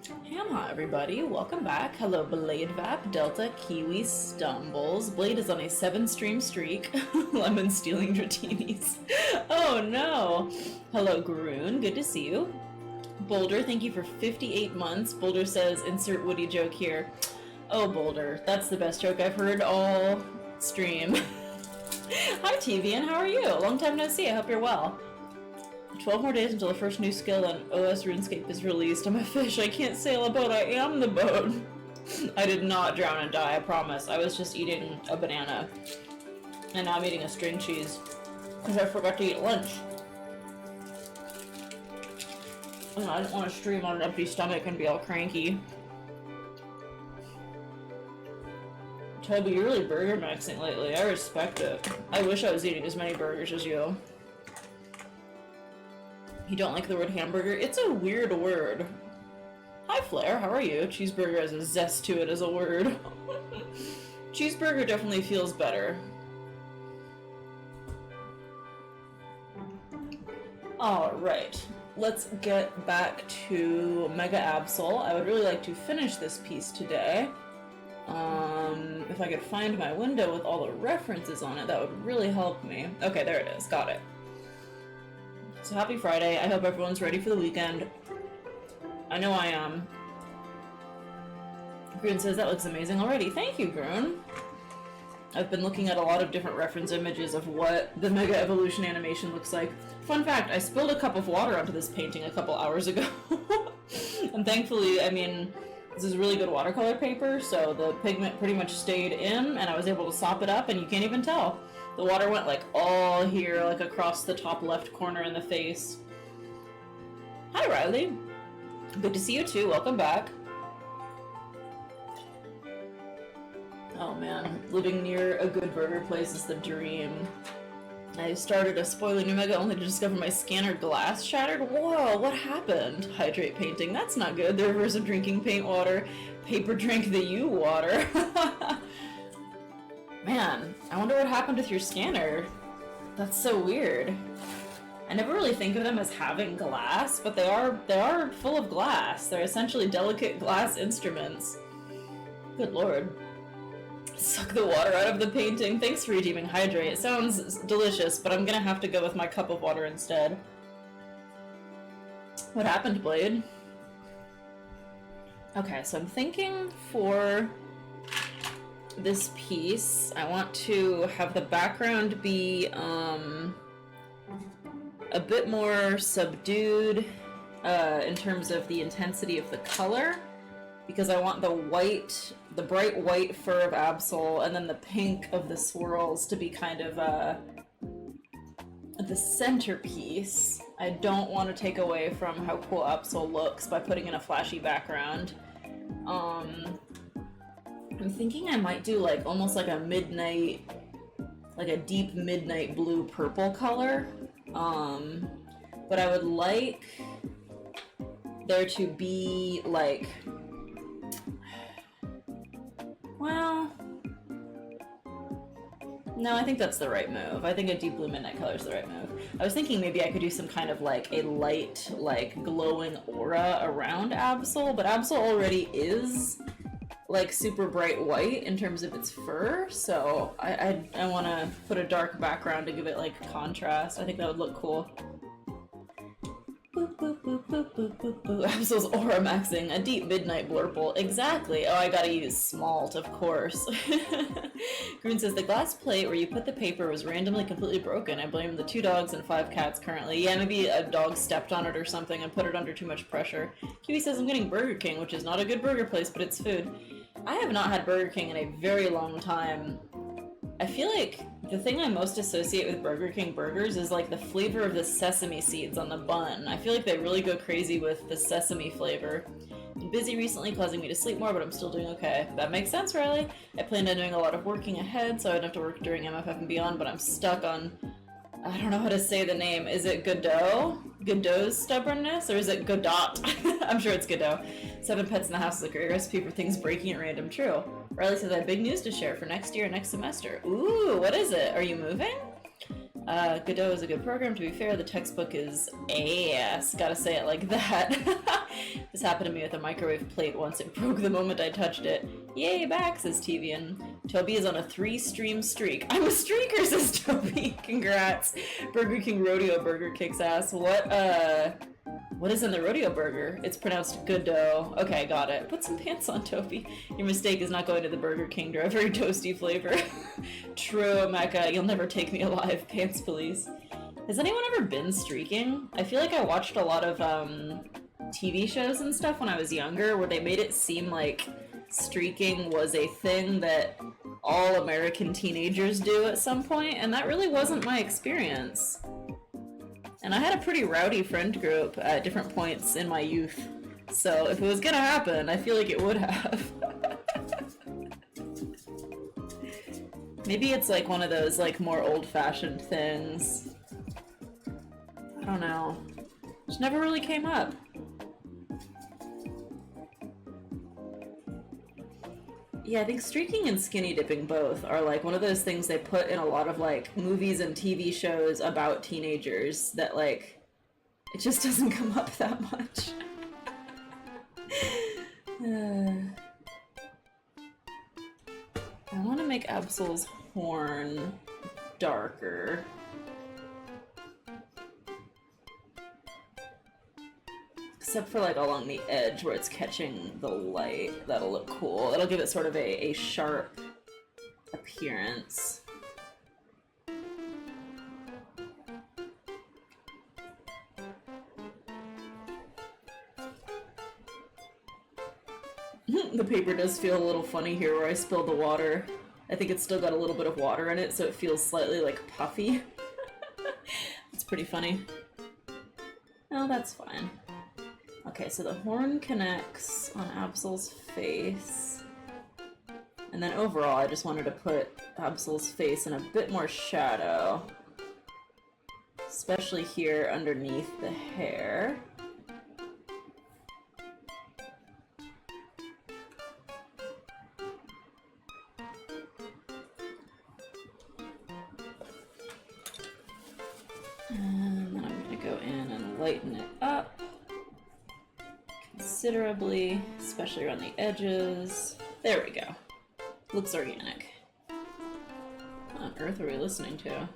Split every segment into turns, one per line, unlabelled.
Hamha, everybody. Welcome back. Hello, Blade Vap, Delta, Kiwi, Stumbles. Blade is on a 7-stream streak. Lemon stealing Dratinis. Oh, no. Hello, Groon. Good to see you. Boulder, thank you for 58 months. Boulder says, insert Woody joke here. Oh, Boulder. That's the best joke I've heard all stream. Hi, TVN. How are you? Long time no see. I hope you're well. 12 more days until the first new skill on OS RuneScape is released. I'm a fish. I can't sail a boat. I am the boat. I did not drown and die, I promise. I was just eating a banana. And now I'm eating a string cheese. Because I forgot to eat lunch. And I didn't want to stream on an empty stomach and be all cranky. Toby, you're really burger maxing lately. I respect it. I wish I was eating as many burgers as you. You don't like the word hamburger? It's a weird word. Hi, Flair. How are you? Cheeseburger has a zest to it as a word. Cheeseburger definitely feels better. Alright. Let's get back to Mega Absol. I would really like to finish this piece today. If I could find my window with all the references on it, that would really help me. Okay, there it is. Got it. So happy Friday. I hope everyone's ready for the weekend. I know I am. Groon says that looks amazing already. Thank you, Groon. I've been looking at a lot of different reference images of what the Mega Evolution animation looks like. Fun fact, I spilled a cup of water onto this painting a couple hours ago. And thankfully, I mean, this is really good watercolor paper, so the pigment pretty much stayed in, and I was able to sop it up, and you can't even tell. The water went like all here, like across the top left corner in the face. Hi, Riley. Good to see you too. Welcome back. Oh man, living near a good burger place is the dream. I started a spoiler new Mega only to discover my scanner glass shattered. Whoa, what happened? Hydrate painting. That's not good. The reverse of drinking paint water. Paper drink the U water. Man, I wonder what happened with your scanner. That's so weird. I never really think of them as having glass, but they are full of glass. They're essentially delicate glass instruments. Good lord. Suck the water out of the painting. Thanks for redeeming Hydrate. It sounds delicious, but I'm gonna have to go with my cup of water instead. What happened, Blade? Okay, so I'm thinking for this piece, I want to have the background be a bit more subdued in terms of the intensity of the color, because I want the bright white fur of Absol and then the pink of the swirls to be kind of the centerpiece. I don't want to take away from how cool Absol looks by putting in a flashy background. I'm thinking I might do like almost like a midnight, like a deep midnight blue purple color. But I would like there to be like, well, no, I think that's the right move. I think a deep blue midnight color is the right move. I was thinking maybe I could do some kind of like a light, like glowing aura around Absol, but Absol already is like super bright white in terms of its fur, so I want to put a dark background to give it like contrast. I think that would look cool. Boop, boop, boop, boop, boop, boop, boop. Absol's aura maxing, a deep midnight blurple. Exactly. Oh, I gotta use smalt, of course. Groon says the glass plate where you put the paper was randomly completely broken. I blame the 2 dogs and 5 cats currently. Yeah, maybe a dog stepped on it or something and put it under too much pressure. Kiwi says I'm getting Burger King, which is not a good burger place, but it's food. I have not had Burger King in a very long time. I feel like the thing I most associate with Burger King burgers is like the flavor of the sesame seeds on the bun. I feel like they really go crazy with the sesame flavor. Been busy recently, causing me to sleep more, but I'm still doing okay. That makes sense, Riley. I planned on doing a lot of working ahead, so I would have to work during MFF and beyond, but I'm stuck on, I don't know how to say the name. Is it Godot? Godot's stubbornness? Or is it Godot? I'm sure it's Godot. 7 pets in the house is a great recipe for things breaking at random. True. Riley says I have big news to share for next year and next semester. Ooh, what is it? Are you moving? Godot is a good program, to be fair. The textbook is ass. Gotta say it like that. This happened to me with a microwave plate once. It broke the moment I touched it. Yay, back, says Tivian. Toby is on a 3-stream streak. I'm a streaker, says Toby. Congrats. Burger King Rodeo Burger kicks ass. What is in the rodeo burger? It's pronounced Godot. Okay, got it. Put some pants on, Toby. Your mistake is not going to the Burger King. They're a very toasty flavor. True, Mecca. You'll never take me alive. Pants police. Has anyone ever been streaking? I feel like I watched a lot of TV shows and stuff when I was younger where they made it seem like streaking was a thing that all American teenagers do at some point, and that really wasn't my experience. And I had a pretty rowdy friend group at different points in my youth. So if it was gonna happen, I feel like it would have. Maybe it's like one of those like more old-fashioned things. I don't know. Just never really came up. Yeah, I think streaking and skinny dipping both are like one of those things they put in a lot of like movies and TV shows about teenagers that like it just doesn't come up that much. I want to make Absol's horn darker. Except for like along the edge where it's catching the light. That'll look cool. That'll give it sort of a sharp appearance. The paper does feel a little funny here where I spilled the water. I think it's still got a little bit of water in it, so it feels slightly like puffy. It's pretty funny. Oh, that's fine. Okay, so the horn connects on Absol's face. And then overall, I just wanted to put Absol's face in a bit more shadow. Especially here underneath the hair. And then I'm going to go in and lighten it up considerably, especially around the edges. There we go. Looks organic. What on earth are we listening to?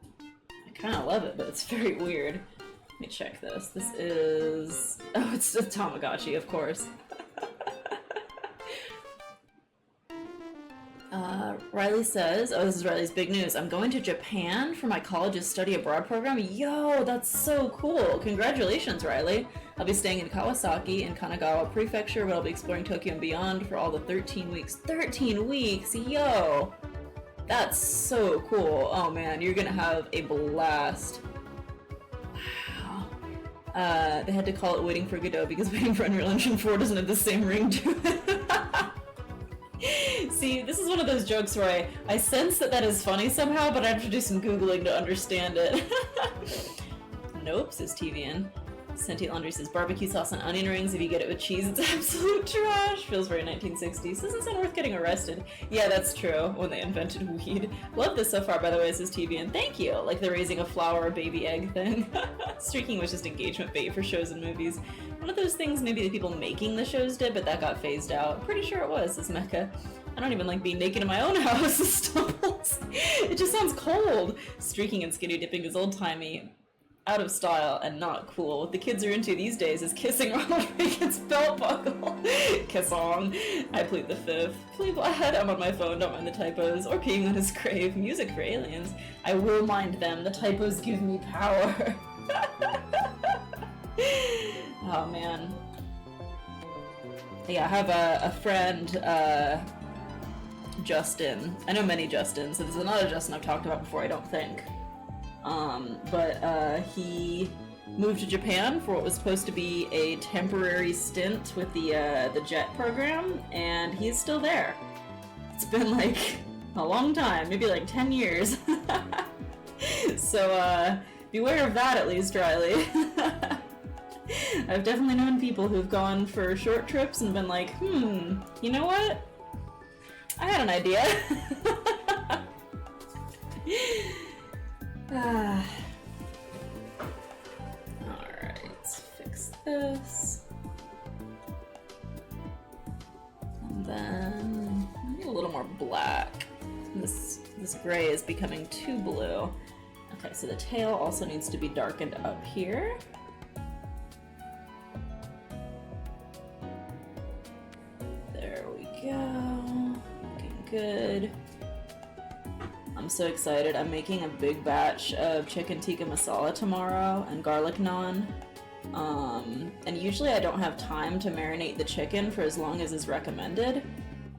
I kind of love it, but it's very weird. Let me check this. This is... Oh, it's a Tamagotchi, of course. Riley says, oh, this is Riley's big news. I'm going to Japan for my college's study abroad program. Yo, that's so cool. Congratulations, Riley. I'll be staying in Kawasaki in Kanagawa Prefecture, but I'll be exploring Tokyo and beyond for all the 13 weeks. 13 weeks? Yo! That's so cool. Oh man, you're gonna have a blast. Wow. They had to call it Waiting for Godot because Waiting for Unreal Engine 4 doesn't have the same ring to it. See, this is one of those jokes where I sense that is funny somehow, but I have to do some Googling to understand it. Nope, says TVN. Sentient Laundry says barbecue sauce and onion rings. If you get it with cheese, it's absolute trash. Feels very 1960s. Doesn't sound worth getting arrested. Yeah, that's true. When they invented weed. Love this so far, by the way, says TVN. Thank you. Like the raising a flower or baby egg thing. Streaking was just engagement bait for shows and movies. One of those things maybe the people making the shows did, but that got phased out. Pretty sure it was, says Mecca. I don't even like being naked in my own house, says Stumbles. It just sounds cold. Streaking and skinny dipping is old-timey, out of style, and not cool. What the kids are into these days is kissing Ronald Reagan's belt buckle. Kiss on. I plead the fifth. Plead glad. I'm on my phone, don't mind the typos. Or peeing on his grave. Music for aliens. I will mind them. The typos give me power. Oh, man. Yeah, I have a friend, Justin. I know many Justins, so there's another Justin I've talked about before, I don't think. But he moved to Japan for what was supposed to be a temporary stint with the JET program, and he's still there. It's been like a long time, maybe like 10 years. So beware of that at least, Riley. I've definitely known people who've gone for short trips and been like, you know what? I had an idea. Alright, let's fix this. And then I need a little more black. This gray is becoming too blue. Okay, so the tail also needs to be darkened up here. There we go. Looking good. I'm so excited. I'm making a big batch of chicken tikka masala tomorrow and garlic naan. And usually I don't have time to marinate the chicken for as long as is recommended.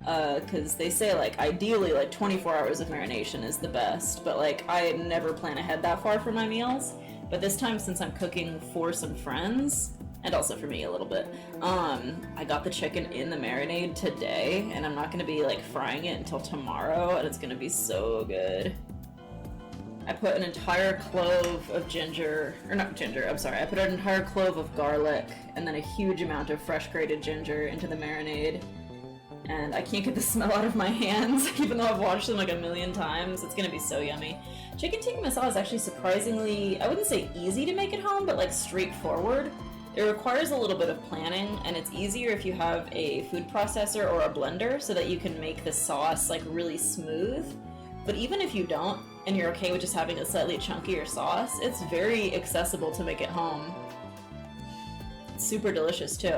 Because they say, like, ideally, like, 24 hours of marination is the best, but, like, I never plan ahead that far for my meals. But this time, since I'm cooking for some friends, and also for me a little bit, I got the chicken in the marinade today, and I'm not going to be, like, frying it until tomorrow, and it's going to be so good. I put an entire clove of ginger, or not ginger, I'm sorry, I put an entire clove of garlic, and then a huge amount of fresh grated ginger into the marinade. And I can't get the smell out of my hands, even though I've watched them like a million times. It's gonna be so yummy. Chicken tikka masala is actually surprisingly, I wouldn't say easy to make at home, but like straightforward. It requires a little bit of planning, and it's easier if you have a food processor or a blender so that you can make the sauce like really smooth. But even if you don't, and you're okay with just having a slightly chunkier sauce, it's very accessible to make at home. It's super delicious too.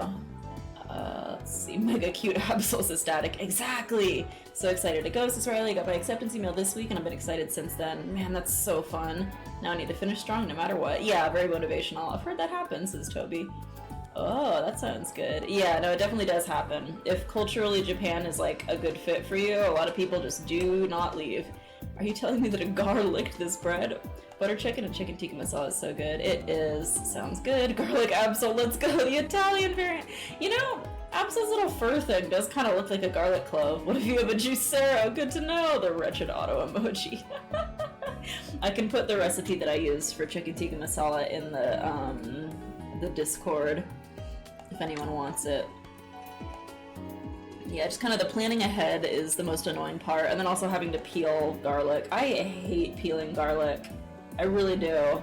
Let's see, Mega Cute Absol's ecstatic. Exactly! So excited to go, says Riley. Got my acceptance email this week and I've been excited since then. Man, that's so fun. Now I need to finish strong no matter what. Yeah, very motivational. I've heard that happen, says Toby. Oh, that sounds good. Yeah, no, it definitely does happen. If culturally Japan is like a good fit for you, a lot of people just do not leave. Are you telling me that a gar licked this bread? Butter chicken and chicken tikka masala is so good. It is. Sounds good. Garlic Absol, let's go. The Italian variant. You know, Absol's little fur thing does kind of look like a garlic clove. What if you have a juicero? Good to know. The wretched auto emoji. I can put the recipe that I use for chicken tikka masala in the Discord if anyone wants it. Yeah, just kind of the planning ahead is the most annoying part, and then also having to peel garlic. I hate peeling garlic. I really do.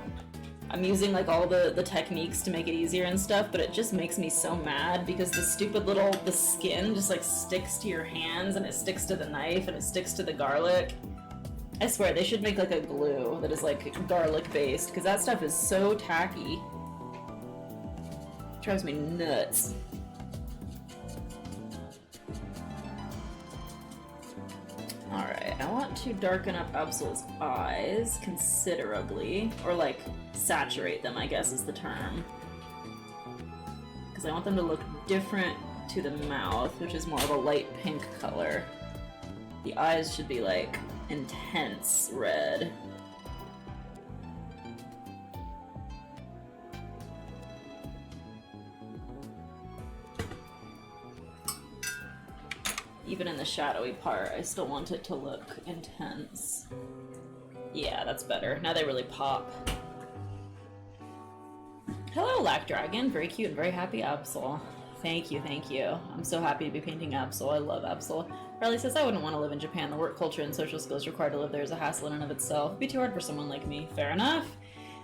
I'm using like all the techniques to make it easier and stuff, but it just makes me so mad because the stupid the skin just like sticks to your hands, and it sticks to the knife, and it sticks to the garlic. I swear, they should make like a glue that is like garlic based, because that stuff is so tacky. It drives me nuts. Alright, I want to darken up Absol's eyes considerably, or like saturate them, I guess is the term. Because I want them to look different to the mouth, which is more of a light pink color. The eyes should be like intense red. Even in the shadowy part, I still want it to look intense. Yeah, that's better. Now they really pop. Hello, Lack Dragon. Very cute and very happy Absol. Thank you, thank you. I'm so happy to be painting Absol. I love Absol. Riley says, I wouldn't want to live in Japan. The work culture and social skills required to live there is a hassle in and of itself. It'd be too hard for someone like me. Fair enough.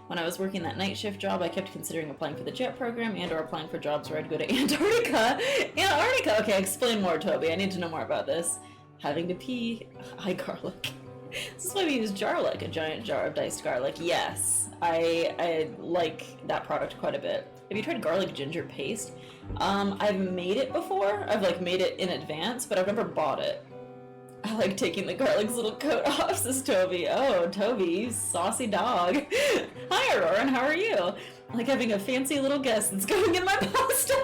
When I was working that night shift job, I kept considering applying for the JET program and or applying for jobs where I'd go to Antarctica. Antarctica? Okay, explain more, Toby. I need to know more about this. Having to pee. Hi, garlic. This is why we use Jarlic, a giant jar of diced garlic. Yes, I like that product quite a bit. Have you tried garlic ginger paste? I've made it before. I've like made it in advance, but I've never bought it. I like taking the garlic's little coat off, says Toby. Oh, Toby, you saucy dog. Hi, Aurora, and how are you? I like having a fancy little guest that's going in my pasta.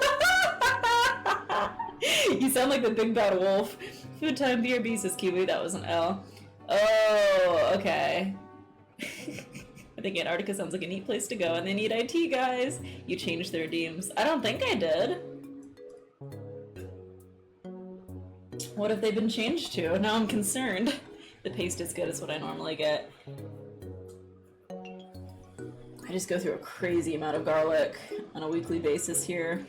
You sound like the big bad wolf. Food time, BRB, says Kiwi. That was an L. Oh, okay. I think Antarctica sounds like a neat place to go, and they need IT, guys. You changed their deems. I don't think I did. What have they been changed to? Now I'm concerned. The paste is good is what I normally get. I just go through a crazy amount of garlic on a weekly basis here.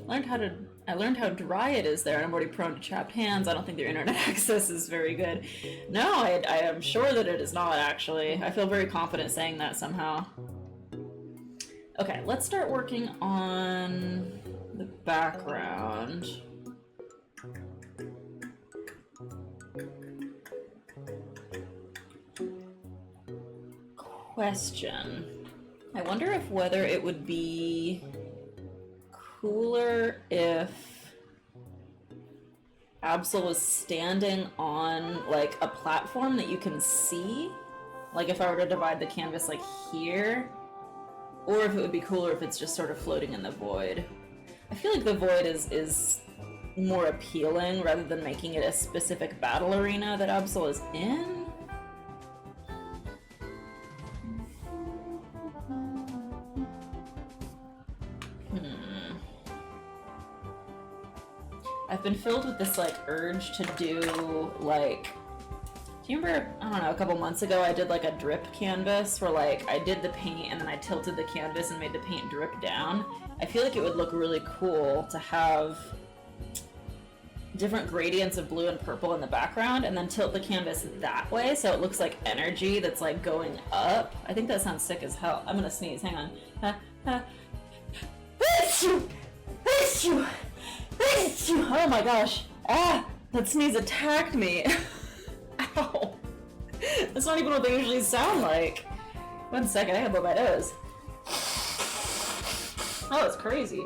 Learned how to I learned how dry it is there, and I'm already prone to chapped hands. I don't think their internet access is very good. No, I am sure that it is not, actually. I feel very confident saying that somehow. Okay, let's start working on the background. Question. I wonder if whether it would be cooler if Absol was standing on like a platform that you can see, like if I were to divide the canvas like here, or if it would be cooler if it's just sort of floating in the void. I feel like the void is more appealing rather than making it a specific battle arena that Absol is in. I've been filled with this like urge to do like, do you remember, I don't know, a couple months ago I did like a drip canvas where like I did the paint and then I tilted the canvas and made the paint drip down. I feel like it would look really cool to have different gradients of blue and purple in the background and then tilt the canvas that way so it looks like energy that's like going up. I think that sounds sick as hell. I'm gonna sneeze, hang on. Oh my gosh. Ah, that sneeze attacked me. Ow. That's not even what they usually sound like. 1 second, I gotta blow my nose. Oh, it's crazy.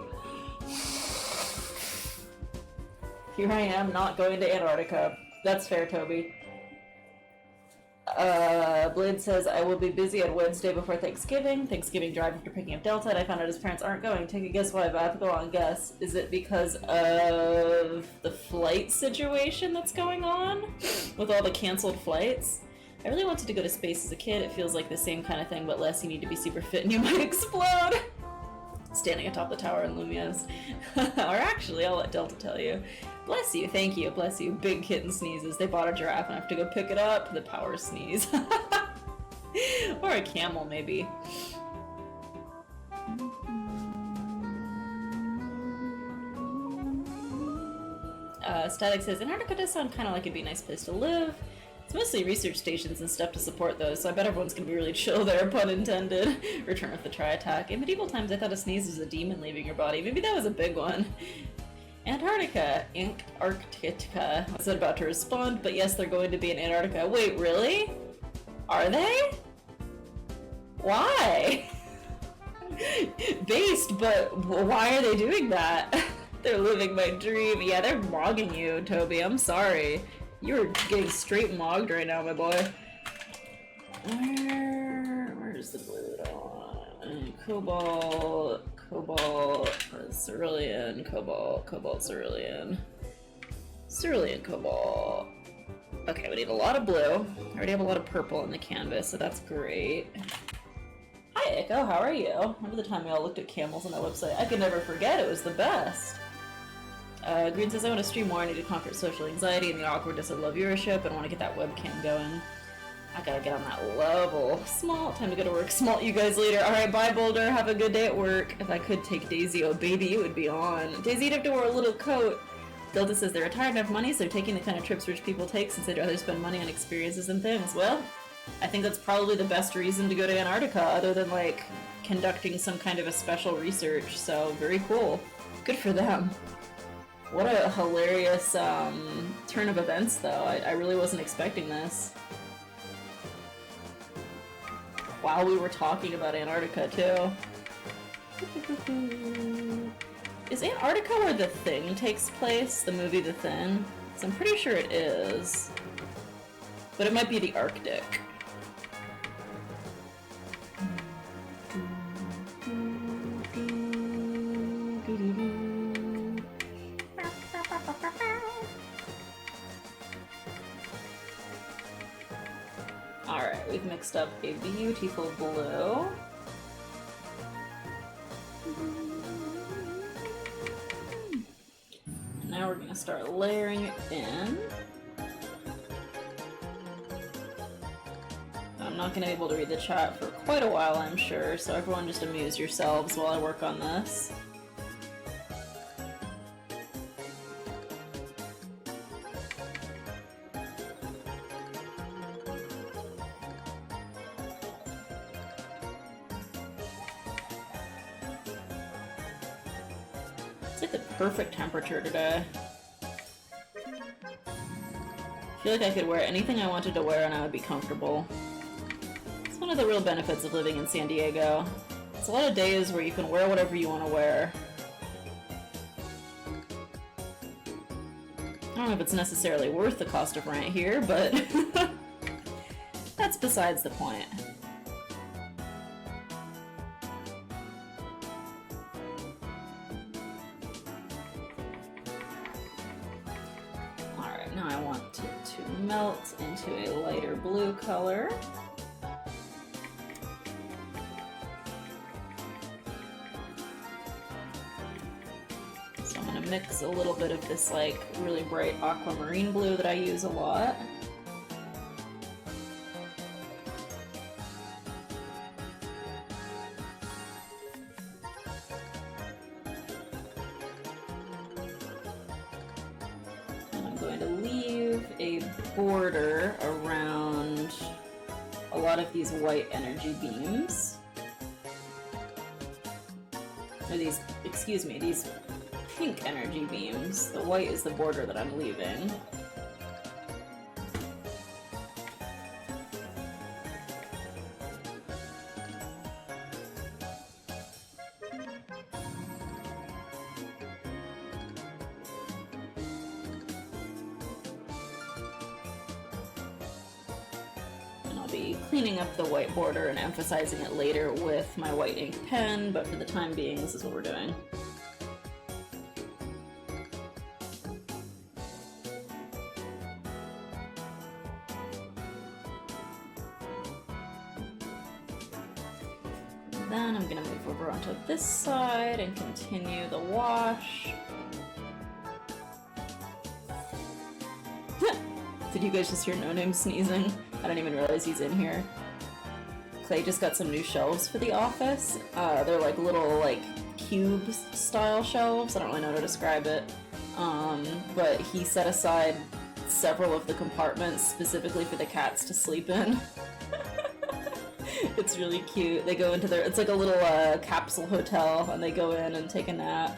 Here I am, not going to Antarctica. That's fair, Toby. Blade says, I will be busy on Wednesday before Thanksgiving. Thanksgiving drive after picking up Delta, and I found out his parents aren't going. Take a guess why, but I have to go on guess. Is it because of the flight situation that's going on? With all the canceled flights? I really wanted to go to space as a kid. It feels like the same kind of thing, but less. You need to be super fit and you might explode. Standing atop the tower in Lumia's. Or actually, I'll let Delta tell you. Bless you, thank you, bless you. Big kitten sneezes. They bought a giraffe and I have to go pick it up. The power sneeze. Or a camel, maybe. Static says, Antarctica does sound kind of like it'd be a nice place to live. It's mostly research stations and stuff to support those, so I bet everyone's gonna be really chill there, pun intended. Return of the Tri-Attack. In medieval times, I thought a sneeze was a demon leaving your body. Maybe that was a big one. Antarctica. Antarctica. I was about to respond, but yes, they're going to be in Antarctica. Wait, really? Are they? Why? Based, but why are they doing that? They're living my dream. Yeah, they're mogging you, Toby. I'm sorry. You're getting straight mogged right now, my boy. Where's the blue one? Cobalt, cerulean, cobalt, cerulean. Cerulean, cobalt. Okay, we need a lot of blue. I already have a lot of purple on the canvas, so that's great. Hi, Echo, how are you? Remember the time we all looked at camels on that website? I could never forget, it was the best. Green says, I want to stream more, I need to conquer social anxiety and the awkwardness of low viewership, and I want to get that webcam going. I gotta get on that level. Small, time to go to work. Small, you guys later. Alright, bye Boulder, have a good day at work. If I could take Daisy, oh baby, it would be on. Daisy, you'd have to wear a little coat. Delta says they're retired and have money, so they're taking the kind of trips rich people take since they'd rather spend money on experiences and things. Well, I think that's probably the best reason to go to Antarctica, other than, like, conducting some kind of a special research, so very cool. Good for them. What a hilarious turn of events, though. I really wasn't expecting this. While we were talking about Antarctica, too. Is Antarctica where The Thing takes place? The movie The Thing? So I'm pretty sure it is. But it might be the Arctic. Alright, we've mixed up a beautiful blue. Now we're gonna start layering it in. I'm not gonna be able to read the chat for quite a while, I'm sure, so everyone just amuse yourselves while I work on this. It's like the perfect temperature today. I feel like I could wear anything I wanted to wear and I would be comfortable. It's one of the real benefits of living in San Diego. It's a lot of days where you can wear whatever you want to wear. I don't know if it's necessarily worth the cost of rent here, but that's besides the point. Alright, now I want it to melt into a lighter blue color. Mix a little bit of this like really bright aquamarine blue that I use a lot. And I'm going to leave a border around a lot of these white energy beams. Or these, excuse me, these pink energy beams. The white is the border that I'm leaving. And I'll be cleaning up the white border and emphasizing it later with my white ink pen, but for the time being, this is what we're doing. Then I'm gonna move over onto this side and continue the wash. Did you guys just hear No Name sneezing? I don't even realize he's in here. Clay just got some new shelves for the office. They're like little like cube style shelves. I don't really know how to describe it. But he set aside several of the compartments specifically for the cats to sleep in. It's really cute. They go into their, it's like a little capsule hotel, and they go in and take a nap.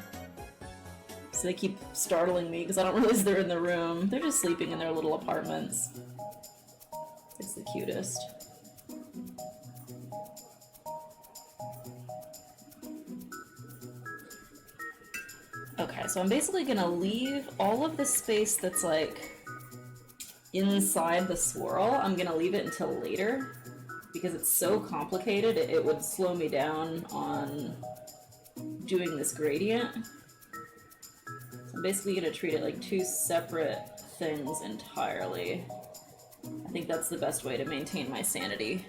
So they keep startling me because I don't realize they're in the room. They're just sleeping in their little apartments. It's the cutest. Okay, so I'm basically gonna leave all of the space that's like inside the swirl. I'm gonna leave it until later because it's so complicated, it would slow me down on doing this gradient. So I'm basically gonna treat it like two separate things entirely. I think that's the best way to maintain my sanity.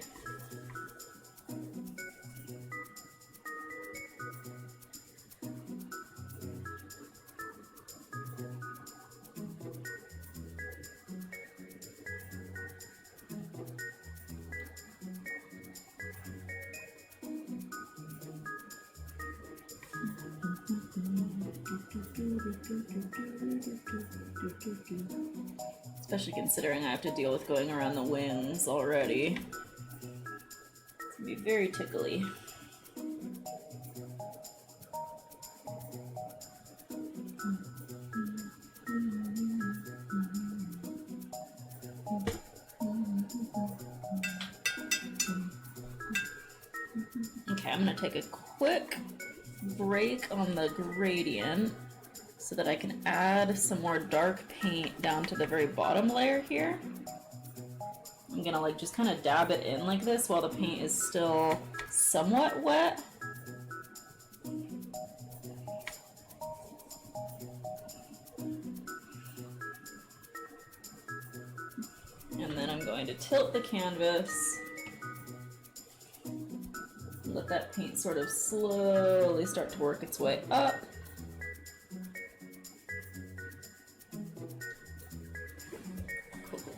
Especially considering I have to deal with going around the wings already. It's gonna be very tickly. Okay, I'm gonna take a quick break on the gradient so that I can add some more dark paint down to the very bottom layer here. I'm gonna like just kind of dab it in like this while the paint is still somewhat wet. And then I'm going to tilt the canvas. Let that paint sort of slowly start to work its way up.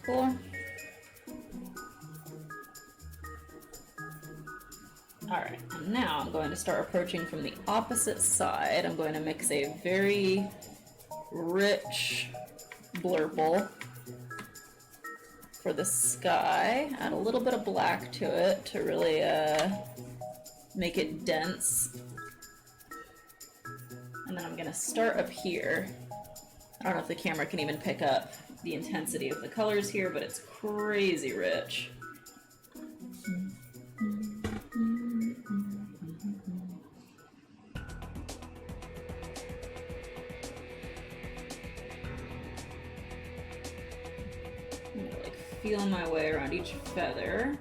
Cool. Alright, and now I'm going to start approaching from the opposite side. I'm going to mix a very rich blurple for the sky. Add a little bit of black to it to really make it dense. And then I'm gonna start up here. I don't know if the camera can even pick up the intensity of the colors here, but it's crazy rich. I'm gonna like feel my way around each feather.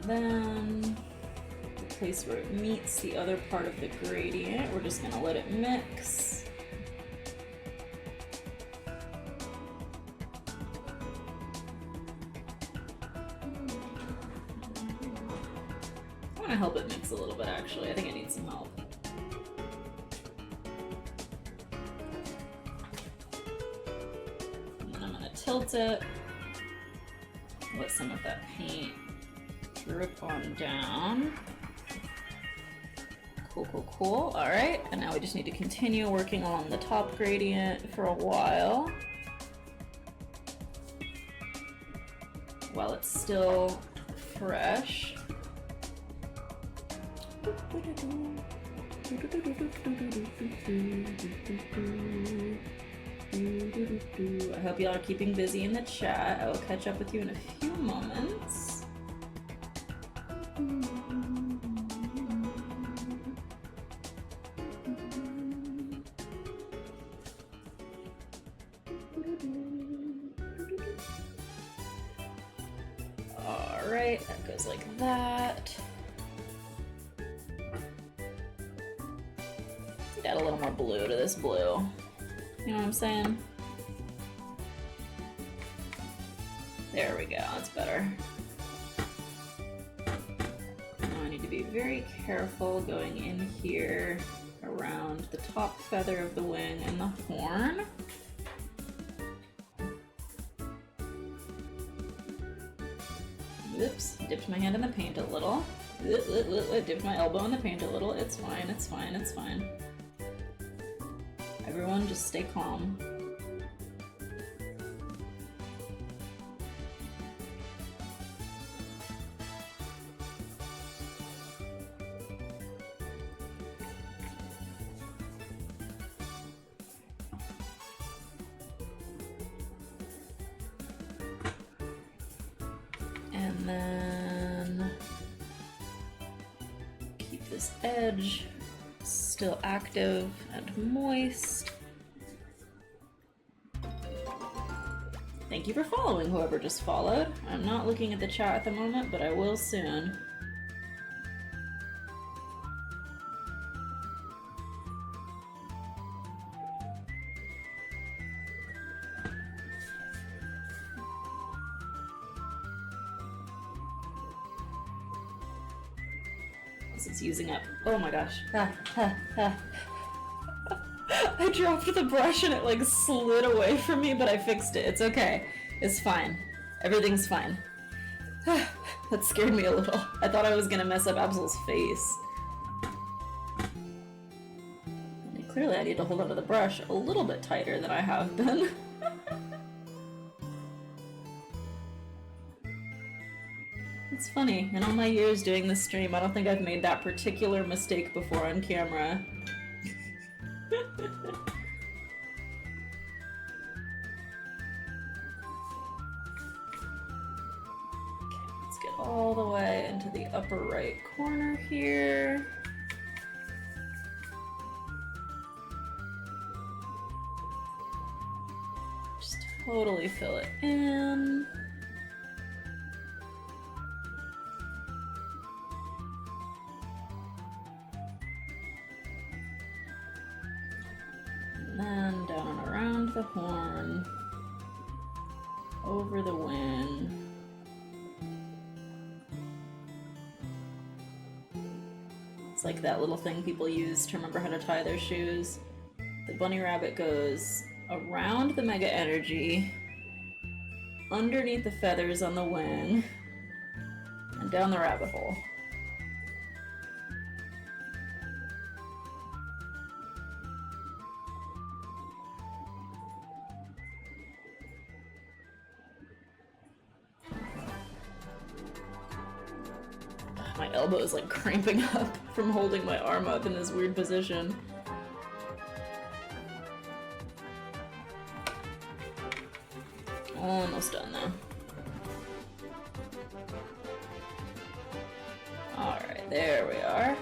Then the place where it meets the other part of the gradient, we're just gonna let it mix. I want to help it mix a little bit actually. I think I need some help. And then I'm gonna tilt it, let some of that paint drip on down. Cool, cool, cool. All right, and now we just need to continue working along the top gradient for a while it's still fresh. I hope y'all are keeping busy in the chat. I will catch up with you in a few moments. Alright, that goes like that. Add a little more blue to this blue. You know what I'm saying? There we go, that's better. Now I need to be very careful going in here around the top feather of the wing and the horn. Oops, dipped my hand in the paint a little. Dipped my elbow in the paint a little. It's fine, it's fine, it's fine. Everyone just stay calm. And then keep this edge still active and moist. Thank you for following, whoever just followed. I'm not looking at the chat at the moment, but I will soon. This is using up. Oh my gosh. I dropped the brush and it like slid away from me, but I fixed it. It's okay. It's fine. Everything's fine. That scared me a little. I thought I was gonna mess up Absol's face. And clearly I need to hold onto the brush a little bit tighter than I have been. It's funny, in all my years doing this stream, I don't think I've made that particular mistake before on camera. Let's get all the way into the upper right corner here. Just totally fill it in. And then down and around the horn, over the wing. like that little thing people use to remember how to tie their shoes. The bunny rabbit goes around the Mega Energy, underneath the feathers on the wing, and down the rabbit hole. My elbow is like cramping up from holding my arm up in this weird position. Almost done though. Alright, there we are.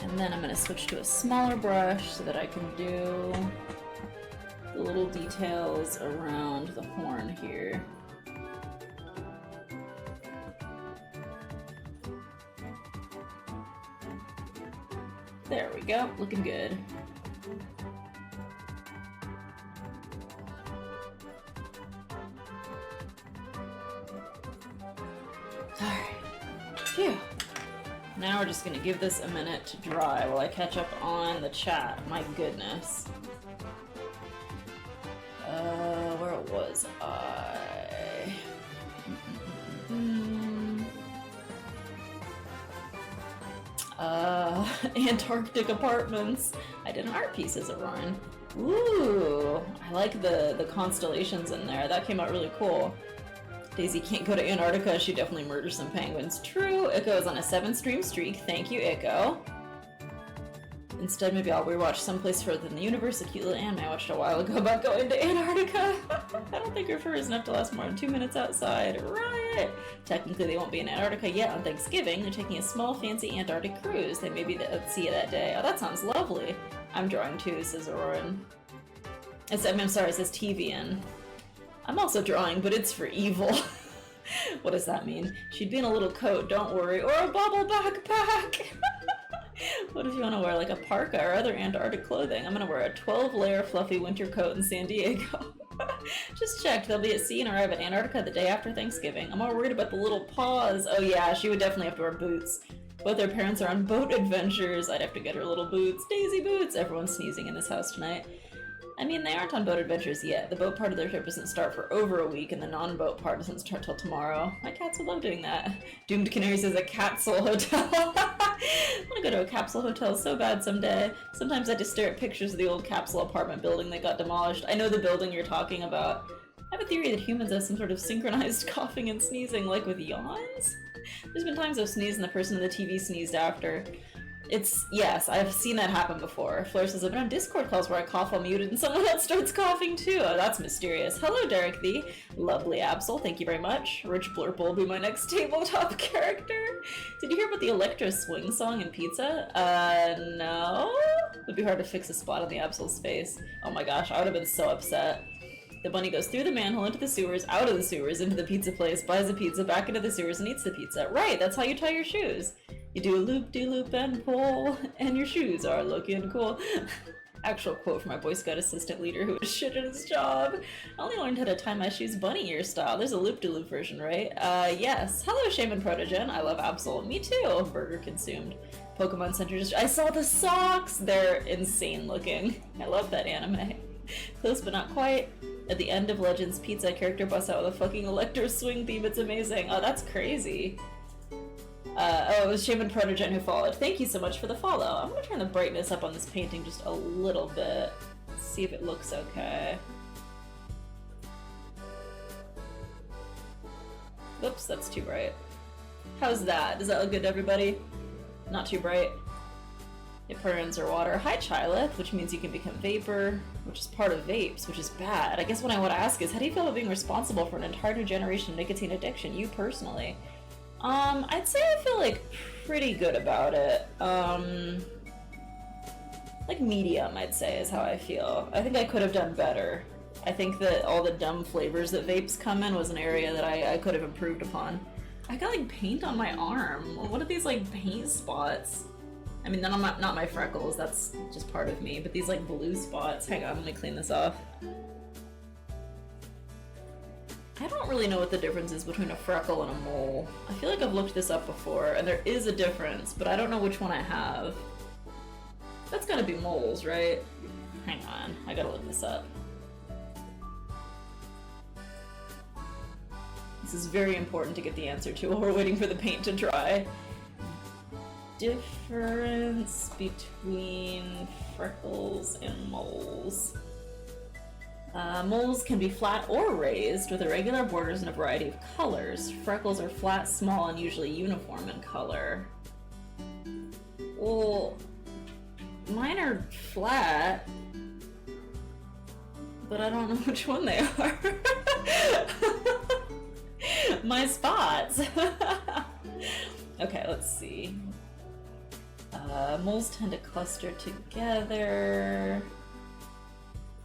And then I'm going to switch to a smaller brush so that I can do the little details around the horn here. There we go, looking good. Alright, phew. Now we're just gonna give this a minute to dry while I catch up on the chat. My goodness. Where was I? Antarctic apartments. I did an art piece as a run. Ooh, I like the constellations in there. That came out really cool. Daisy can't go to Antarctica. She definitely murders some penguins. True. Ico is on a 7-stream streak. Thank you, Ico. Instead, maybe I'll rewatch Someplace Further in the Universe, a cute little anime I watched a while ago about going to Antarctica. I don't think her fur is enough to last more than 2 minutes outside. Riot! Technically, they won't be in Antarctica yet on Thanksgiving. They're taking a small, fancy Antarctic cruise. They may be at sea that day. Oh, that sounds lovely. I'm drawing too, says Auroran. I'm sorry, it says TVN. I'm also drawing, but it's for evil. What does that mean? She'd be in a little coat, don't worry, or a bubble backpack! What if you want to wear like a parka or other Antarctic clothing? I'm gonna wear a 12-layer fluffy winter coat in San Diego. Just checked, they'll be at sea and arrive at Antarctica the day after Thanksgiving. I'm more worried about the little paws. Oh yeah, she would definitely have to wear boots. Both their parents are on boat adventures. I'd have to get her little boots. Daisy boots! Everyone's sneezing in this house tonight. I mean, they aren't on boat adventures yet. The boat part of their trip doesn't start for over a week, and the non-boat part doesn't start till tomorrow. My cats would love doing that. Doomed Canary says a capsule hotel. I want to go to a capsule hotel so bad someday. Sometimes I just stare at pictures of the old capsule apartment building that got demolished. I know the building you're talking about. I have a theory that humans have some sort of synchronized coughing and sneezing, like with yawns. There's been times I've sneezed and the person in the TV sneezed after. Yes, I've seen that happen before. Fleur says, I've been on Discord calls where I cough while muted and someone else starts coughing too. Oh, that's mysterious. Hello, Derek the lovely Absol. Thank you very much. Rich Blurp will be my next tabletop character. Did you hear about the Electro Swing song in Pizza? No? It would be hard to fix a spot on the Absol's face. Oh my gosh, I would have been so upset. The bunny goes through the manhole, into the sewers, out of the sewers, into the pizza place, buys a pizza, back into the sewers, and eats the pizza. Right, that's how you tie your shoes. You do a loop-de-loop and pull, and your shoes are looking cool. Actual quote from my Boy Scout assistant leader who was shit at his job. I only learned how to tie my shoes bunny ear style. There's a loop-de-loop version, right? Yes. Hello, Shaman Protogen. I love Absol. Me too. Burger consumed. Pokemon Center just... I saw the socks! They're insane looking. I love that anime. Close but not quite. At the end of Legends, Pizza character busts out with a fucking Electro Swing theme. It's amazing. Oh, that's crazy. Oh, it was Shaman Protogen who followed. Thank you so much for the follow. I'm gonna turn the brightness up on this painting just a little bit. See if it looks okay. Whoops, that's too bright. How's that? Does that look good to everybody? Not too bright? It burns or water. Hi, Chylith, which means you can become vapor, which is part of vapes, which is bad. I guess what I want to ask is, how do you feel about being responsible for an entire new generation of nicotine addiction, you personally? I'd say I feel like pretty good about it. Like medium, I'd say, is how I feel. I think I could have done better. I think that all the dumb flavors that vapes come in was an area that I could have improved upon. I got like paint on my arm. What are these like paint spots? I mean, they're not my freckles, that's just part of me, but these like blue spots, hang on, let me clean this off. I don't really know what the difference is between a freckle and a mole. I feel like I've looked this up before, and there is a difference, but I don't know which one I have. That's gotta be moles, right? Hang on, I gotta look this up. This is very important to get the answer to while we're waiting for the paint to dry. Difference between freckles and moles. Moles can be flat or raised with irregular borders in a variety of colors. Freckles are flat, small, and usually uniform in color. Well, mine are flat, but I don't know which one they are. My spots. Okay, let's see. Moles tend to cluster together.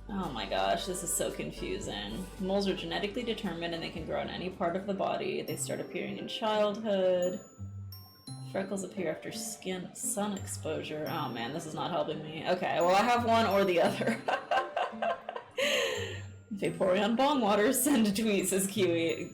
Oh my gosh, this is so confusing. Moles are genetically determined and they can grow on any part of the body. They start appearing in childhood. Freckles appear after sun exposure. Oh man, this is not helping me. Okay, well I have one or the other. Vaporeon bong water, send a tweet, says Kiwi.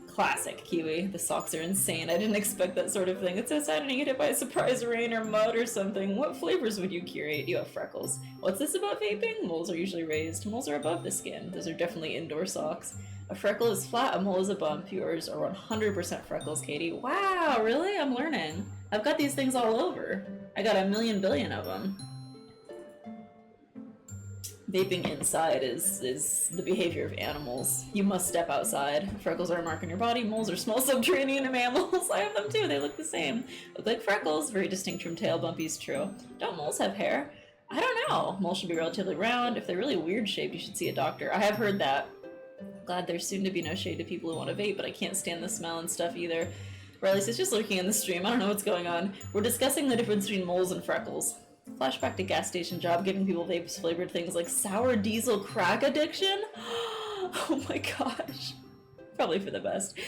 Classic Kiwi. The socks are insane. I didn't expect that sort of thing. It's so sad when you get hit by a surprise rain or mud or something. What flavors would you curate? You have freckles. What's this about vaping? Moles are usually raised. Moles are above the skin. Those are definitely indoor socks. A freckle is flat, a mole is a bump. Yours are 100% freckles, Katie. Wow, really? I'm learning. I've got these things all over. I got a million billion of them. Vaping inside is the behavior of animals. You must step outside. Freckles are a mark on your body. Moles are small subterranean mammals. I have them too. They look the same. Look like freckles. Very distinct from tail. Bumpy's true. Don't moles have hair? I don't know. Moles should be relatively round. If they're really weird shaped, you should see a doctor. I have heard that. Glad there's soon to be no shade to people who want to vape, but I can't stand the smell and stuff either. Riley says just lurking in the stream. I don't know what's going on. We're discussing the difference between moles and freckles. Flashback to gas station job, giving people vapes flavored things like sour diesel crack addiction? Oh my gosh. Probably for the best.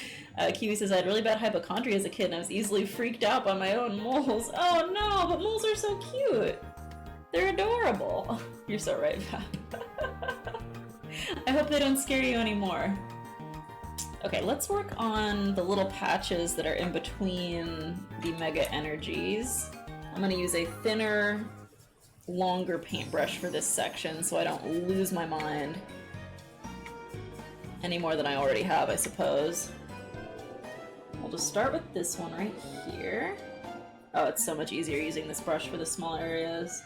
Kiwi says, I had really bad hypochondria as a kid and I was easily freaked out by my own moles. Oh no, but moles are so cute. They're adorable. You're so right, Pat. I hope they don't scare you anymore. Okay, let's work on the little patches that are in between the Mega Energies. I'm going to use a thinner, longer paintbrush for this section so I don't lose my mind any more than I already have, I suppose. We'll just start with this one right here. Oh, it's so much easier using this brush for the small areas.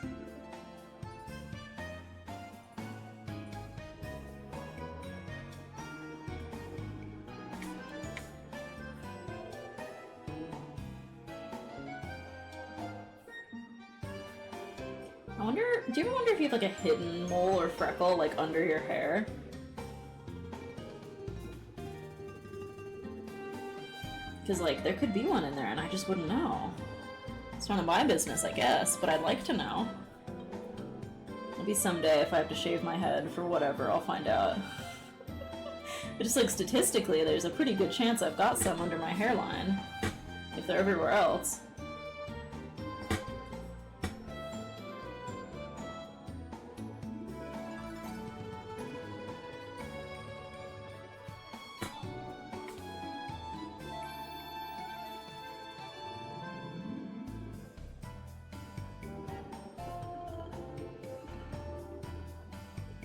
Do you ever wonder if you have like a hidden mole or freckle like under your hair? Because like there could be one in there and I just wouldn't know. It's none of my business, I guess, but I'd like to know. Maybe someday if I have to shave my head for whatever, I'll find out. But just like statistically, there's a pretty good chance I've got some under my hairline. If they're everywhere else.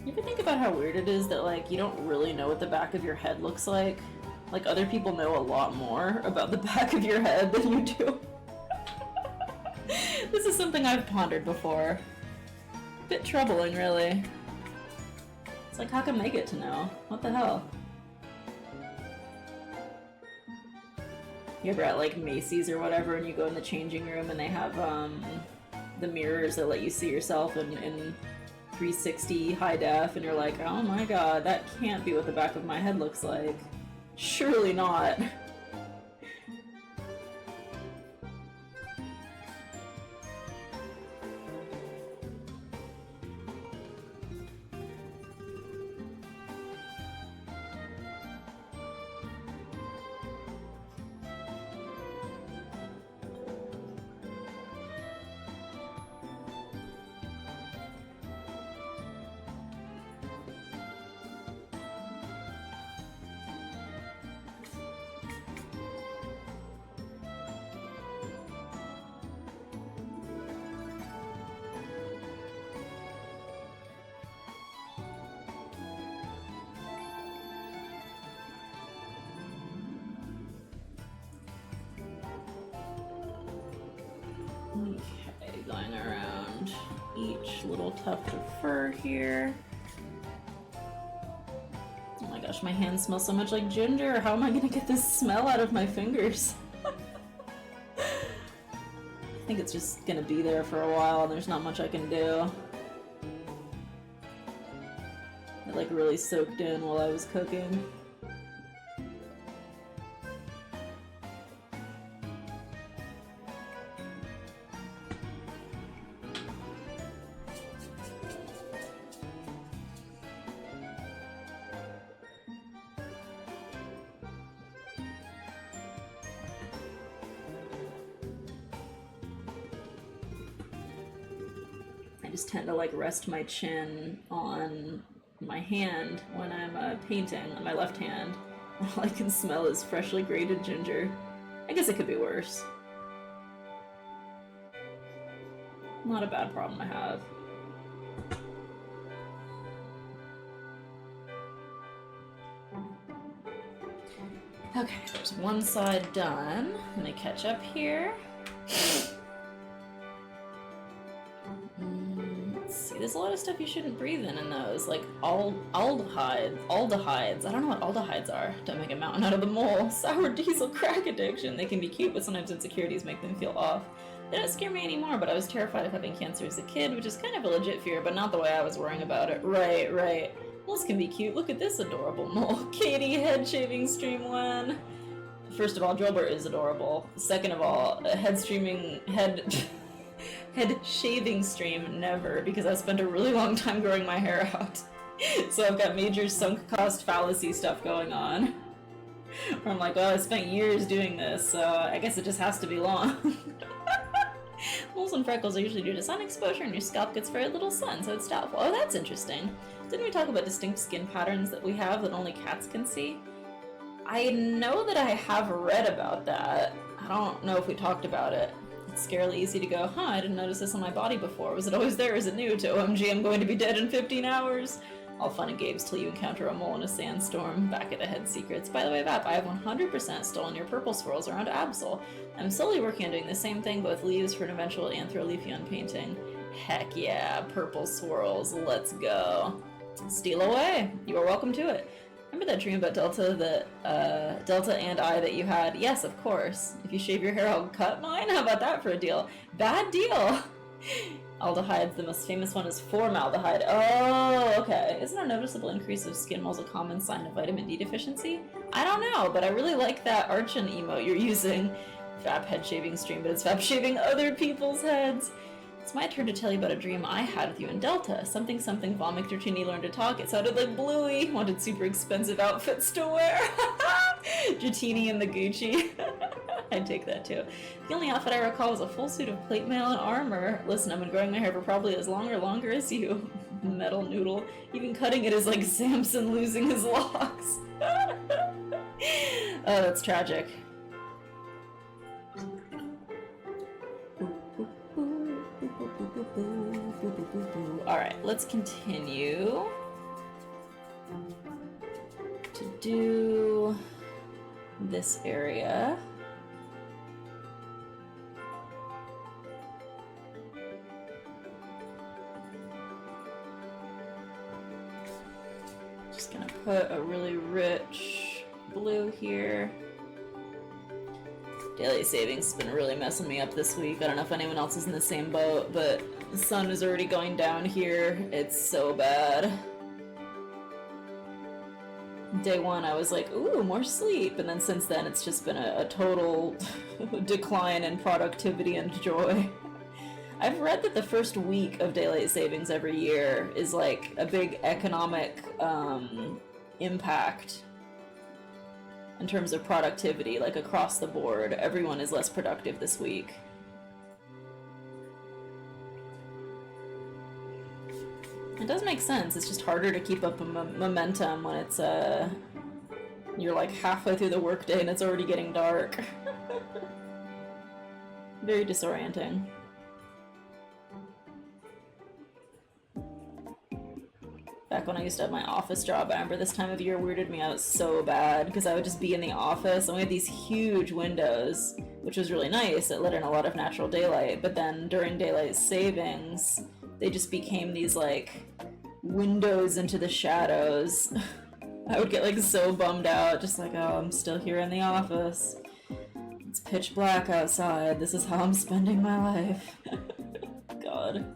You ever think about how weird it is that, like, you don't really know what the back of your head looks like? Like, other people know a lot more about the back of your head than you do. This is something I've pondered before. Bit troubling, really. It's like, how come they get to know? What the hell? You ever at, like, Macy's or whatever, and you go in the changing room and they have, the mirrors that let you see yourself in 360 high def, and you're like, oh my god, that can't be what the back of my head looks like. Surely not. each little tuft of fur here. Oh my gosh, my hands smell so much like ginger. How am I gonna get this smell out of my fingers? I think it's just gonna be there for a while and there's not much I can do. It like really soaked in while I was cooking. I just tend to like rest my chin on my hand when I'm painting on my left hand. All I can smell is freshly grated ginger. I guess it could be worse. Not a bad problem to have. Okay, there's one side done. Let me catch up here. Let's see, there's a lot of stuff you shouldn't breathe in those, like aldehydes. I don't know what aldehydes are. Don't make a mountain out of the mole. Sour diesel, crack addiction. They can be cute, but sometimes insecurities make them feel off. They don't scare me anymore, but I was terrified of having cancer as a kid, which is kind of a legit fear, but not the way I was worrying about it. Right, right. Moles can be cute. Look at this adorable mole. Katie, head shaving stream one. First of all, Drillbur is adorable. Second of all, head shaving stream, never, because I've spent a really long time growing my hair out. So I've got major sunk cost fallacy stuff going on. Where I'm like, well, I spent years doing this, so I guess it just has to be long. Moles and freckles are usually due to sun exposure and your scalp gets very little sun, so it's doubtful. Oh, that's interesting. Didn't we talk about distinct skin patterns that we have that only cats can see? I know that I have read about that. I don't know if we talked about it. It's scarily easy to go, huh, I didn't notice this on my body before. Was it always there? Is it new? To OMG, I'm going to be dead in 15 hours. All fun and games till you encounter a mole in a sandstorm. Back at the head secrets. By the way, Vap, I have 100% stolen your purple swirls around Absol. I'm slowly working on doing the same thing, but with leaves for an eventual Anthroleafeon painting. Heck yeah, purple swirls, let's go. Steal away. You are welcome to it. Remember that dream about Delta and I that you had? Yes, of course. If you shave your hair, I'll cut mine? How about that for a deal? Bad deal! Aldehydes, the most famous one is formaldehyde. Oh, okay. Isn't a noticeable increase of skin moles a common sign of vitamin D deficiency? I don't know, but I really like that Archon emote you're using. Vap head shaving stream, but it's Vap shaving other people's heads. It's my turn to tell you about a dream I had with you in Delta. Something Vomit Dratini learned to talk. It sounded like Bluey. Wanted super expensive outfits to wear. Dratini and the Gucci. I'd take that too. The only outfit I recall was a full suit of plate mail and armor. Listen, I've been growing my hair for probably as long or longer as you. Metal noodle. Even cutting it is like Samson losing his locks. Oh, that's tragic. Alright, let's continue to do this area. Just gonna put a really rich blue here. Daily savings has been really messing me up this week. I don't know if anyone else is in the same boat, but the sun is already going down here. It's so bad. Day one, I was like, ooh, more sleep. And then since then, it's just been a total decline in productivity and joy. I've read that the first week of daylight savings every year is like a big economic impact in terms of productivity, like across the board. Everyone is less productive this week. It does make sense. It's just harder to keep up a momentum when it's you're like halfway through the workday and it's already getting dark. Very disorienting. Back when I used to have my office job, I remember this time of year weirded me out so bad because I would just be in the office and we had these huge windows, which was really nice. It let in a lot of natural daylight, but then during daylight savings, they just became these like windows into the shadows. I would get like so bummed out, just like, oh, I'm still here in the office. It's pitch black outside. This is how I'm spending my life. God.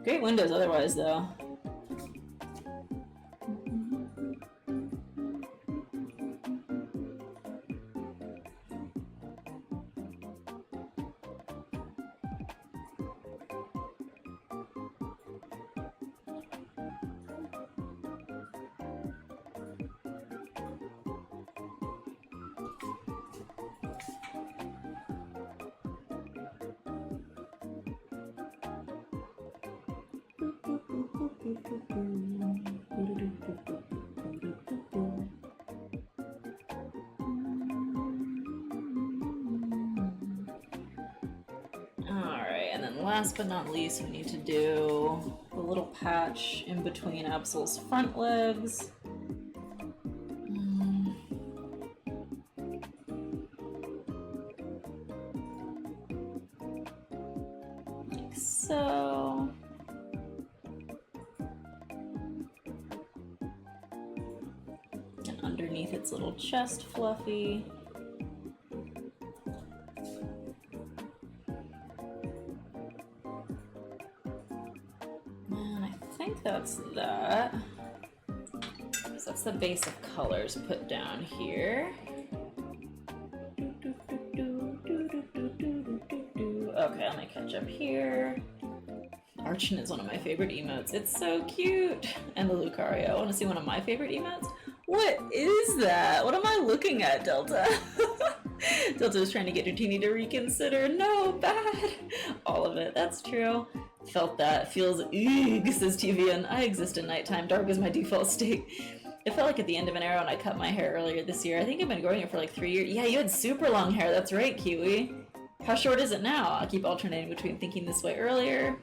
Great windows otherwise, though. Alright, and then last but not least, we need to do the little patch in between Absol's front legs. Like so. And underneath its little chest fluffy. That's that. So that's the base of colors put down here. Okay, let me catch up here. Archon is one of my favorite emotes. It's so cute. And the Lucario. Want to see one of my favorite emotes? What is that? What am I looking at, Delta? Delta was trying to get Dratini to reconsider. No, bad. All of it. That's true. Felt that. Feels eeg, says TVN. I exist in nighttime. Dark is my default state. It felt like at the end of an era when I cut my hair earlier this year. I think I've been growing it for like 3 years. Yeah, you had super long hair. That's right, Kiwi. How short is it now? I keep alternating between thinking this way earlier,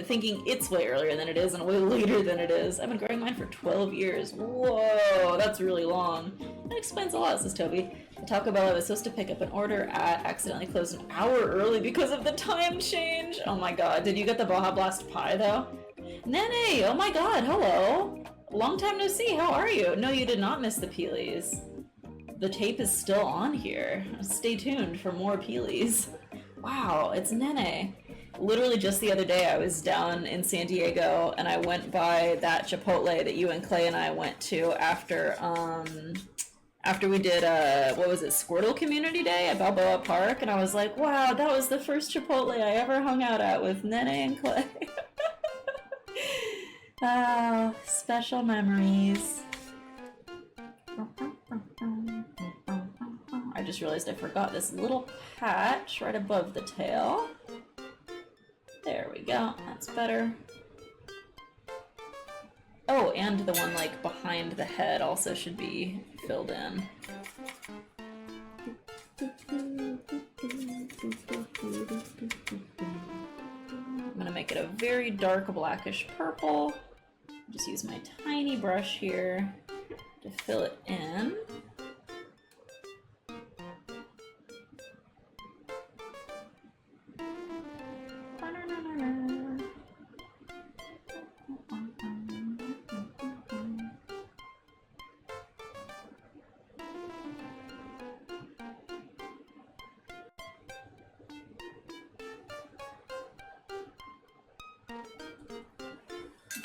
thinking it's way earlier than it is, and way later than it is. I've been growing mine for 12 years. Whoa, that's really long. That explains a lot, says Toby. The Taco Bell I was supposed to pick up an order at accidentally closed an hour early because of the time change. Oh my god, did you get the Baja Blast pie though? Nene, oh my god, hello. Long time no see, how are you? No, you did not miss the Peelies. The tape is still on here. Stay tuned for more Peelies. Wow, it's Nene. Literally just the other day I was down in San Diego and I went by that Chipotle that you and Clay and I went to after we did, what was it, Squirtle Community Day at Balboa Park, and I was like, wow, that was the first Chipotle I ever hung out at with Nene and Clay. Oh, special memories. I just realized I forgot this little patch right above the tail. There we go, that's better. Oh, and the one like behind the head also should be filled in. I'm gonna make it a very dark blackish purple. Just use my tiny brush here to fill it in.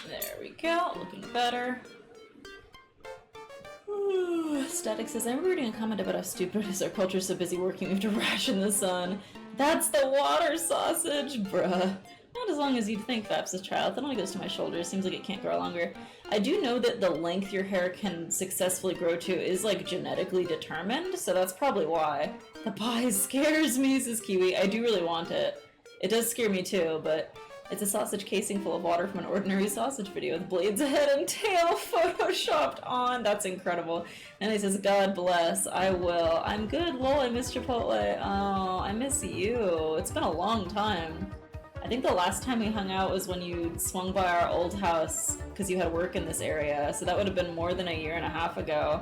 There we go, looking better. Ooh, Static says, I remember reading a comment about how stupid is our culture so busy working we have to ration the sun. That's the water sausage, bruh. Not as long as you'd think, Faps, as child. That only goes to my shoulders. Seems like it can't grow longer. I do know that the length your hair can successfully grow to is, like, genetically determined, so that's probably why. The pie scares me, says Kiwi. I do really want it. It does scare me too, but it's a sausage casing full of water from an ordinary sausage video with blades head and tail photoshopped on. That's incredible. And he says, God bless, I will. I'm good, lol, I miss Chipotle. Oh, I miss you. It's been a long time. I think the last time we hung out was when you swung by our old house because you had work in this area, so that would have been more than a year and a half ago.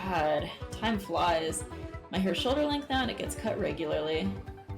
God, time flies. My hair's shoulder length now and it gets cut regularly.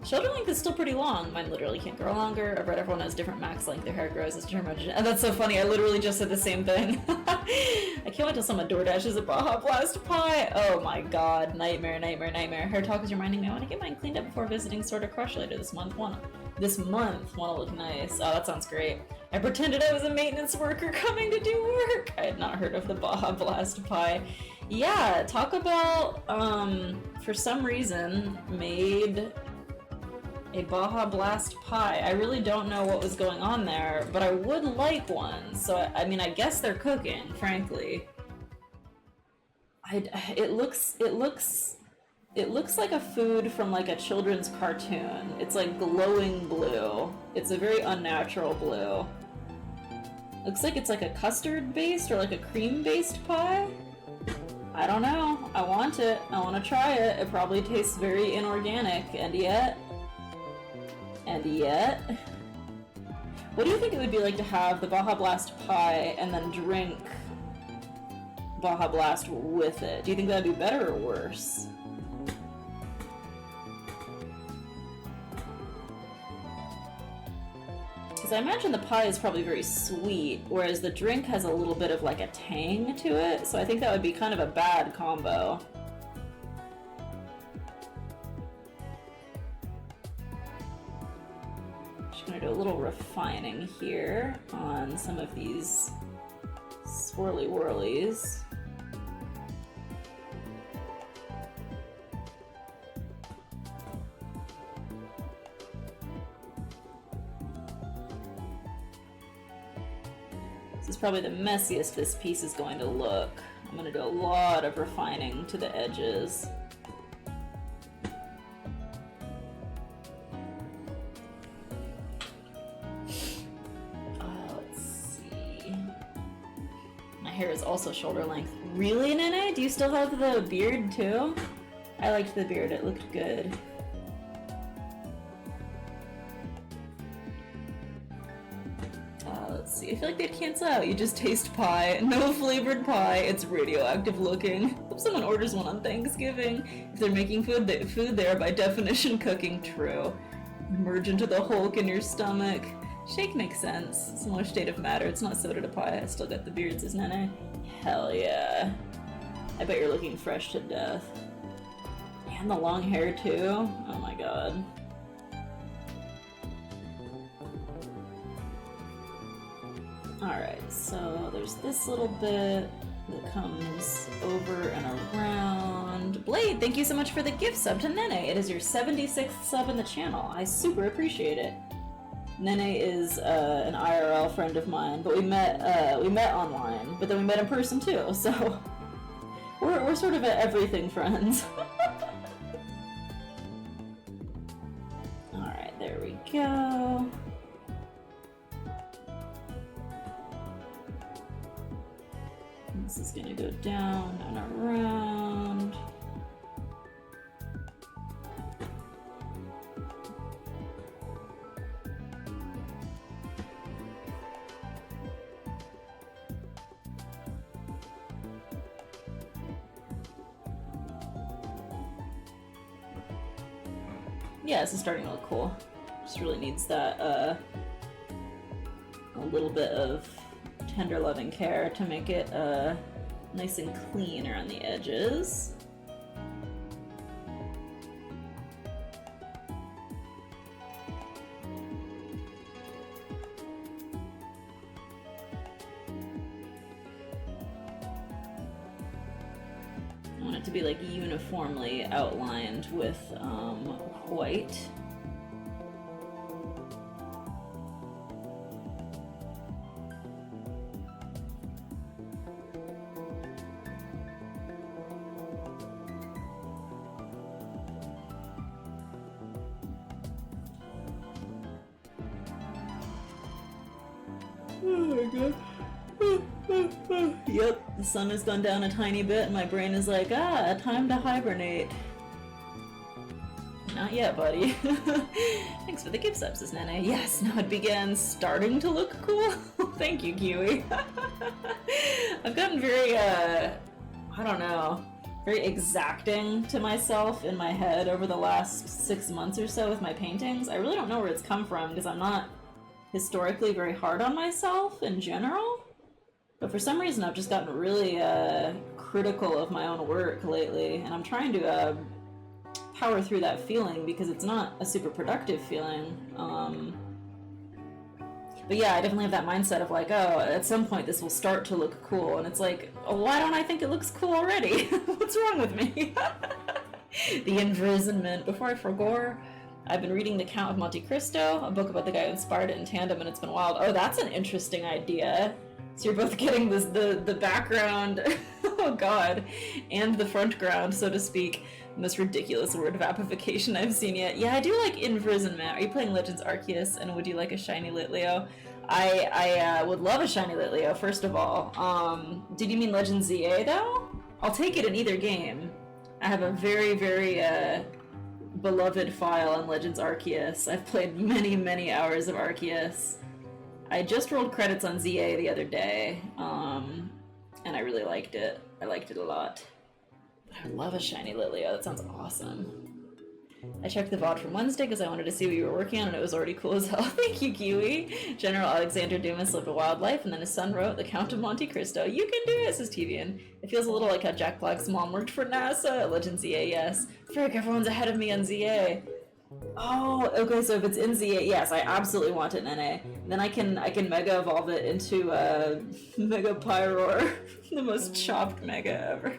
Shoulder length is still pretty long. Mine literally can't grow longer. I've read everyone has different max length their hair grows as determined. And that's so funny. I literally just said the same thing. I can't wait till someone DoorDashes a Baja Blast pie. Oh my god. Nightmare, nightmare, nightmare. Hair talk is reminding me I want to get mine cleaned up before visiting Sort of Crush later this month. Want to look nice. Oh, that sounds great. I pretended I was a maintenance worker coming to do work. I had not heard of the Baja Blast pie. Yeah, Taco Bell, for some reason, made a Baja Blast pie. I really don't know what was going on there, but I would like one. So, I mean, I guess they're cooking, frankly. It looks like a food from like a children's cartoon. It's like glowing blue. It's a very unnatural blue. Looks like it's like a custard-based or like a cream-based pie. I don't know. I want it. I want to try it. It probably tastes very inorganic, and yet... What do you think it would be like to have the Baja Blast pie and then drink Baja Blast with it? Do you think that'd be better or worse? Because I imagine the pie is probably very sweet, whereas the drink has a little bit of like a tang to it, so I think that would be kind of a bad combo. Just gonna do a little refining here on some of these swirly whirlies. This is probably the messiest this piece is going to look. I'm going to do a lot of refining to the edges. Let's see. My hair is also shoulder length. Really, Nene? Do you still have the beard too? I liked the beard, it looked good. Let's see, I feel like they'd cancel out. You just taste pie. No flavored pie. It's radioactive looking. Hope someone orders one on Thanksgiving. If they're making food, they are by definition cooking. True. Merge into the Hulk in your stomach. Shake makes sense. Similar state of matter. It's not soda to pie. I still got the beards, isn't it? Hell yeah. I bet you're looking fresh to death. And the long hair too. Oh my god. Alright, so there's this little bit that comes over and around. Blade, thank you so much for the gift sub to Nene. It is your 76th sub in the channel. I super appreciate it. Nene is an IRL friend of mine, but we met online, but then we met in person too, so we're sort of everything friends. Alright, there we go. This is gonna go down and around. Yeah, this is starting to look cool. Just really needs that, a little bit of tender loving care to make it nice and clean around the edges. I want it to be like uniformly outlined with white. Yep, the sun has gone down a tiny bit and my brain is like, time to hibernate. Not yet, buddy. Thanks for the gift subs, says Nene. Yes, now it began starting to look cool. Thank you, Kiwi. I've gotten very, I don't know, very exacting to myself in my head over the last 6 months or so with my paintings. I really don't know where it's come from because I'm not historically very hard on myself in general. But for some reason I've just gotten really critical of my own work lately, and I'm trying to power through that feeling because it's not a super productive feeling. But yeah, I definitely have that mindset of like, oh, at some point this will start to look cool, and it's like, oh, why don't I think it looks cool already? What's wrong with me? The imprisonment. Before I forgot, I've been reading The Count of Monte Cristo, a book about the guy who inspired it in tandem, and it's been wild. Oh, that's an interesting idea. So you're both getting this, the background, oh god, and the front ground, so to speak. The most ridiculous word of appification I've seen yet. Yeah, I do like imprisonment. Are you playing Legends Arceus, and would you like a shiny Lit Leo? I would love a shiny Lit Leo, first of all. Did you mean Legends ZA, though? I'll take it in either game. I have a very, very, beloved file on Legends Arceus. I've played many, many hours of Arceus. I just rolled credits on ZA the other day, and I really liked it. I liked it a lot. I love a shiny Lit Leo. That sounds awesome. I checked the VOD from Wednesday because I wanted to see what you were working on, and it was already cool as hell. Thank you, Kiwi. General Alexander Dumas lived a wild life, and then his son wrote The Count of Monte Cristo. You can do it, says Tivian. It feels a little like how Jack Black's mom worked for NASA at Legend ZA, yes. Frick, everyone's ahead of me on ZA. Oh, okay, so if it's in ZA, yes, I absolutely want it in NA. Then I can Mega Evolve it into Mega Pyroar, the most chopped Mega ever.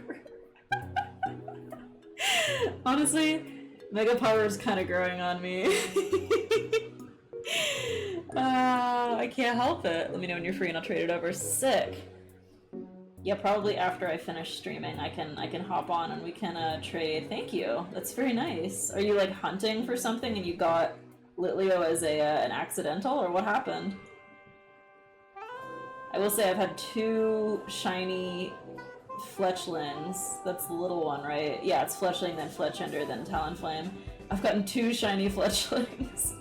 Honestly, Mega Pyroar is kind of growing on me. I can't help it. Let me know when you're free and I'll trade it over. Sick. Yeah, probably after I finish streaming, I can hop on and we can trade. Thank you. That's very nice. Are you like hunting for something and you got Lit Leo as an accidental, or what happened? I will say I've had 2 shiny Fletchlings. That's the little one, right? Yeah, it's Fletchling, then Fletchender, then Talonflame. I've gotten 2 shiny Fletchlings.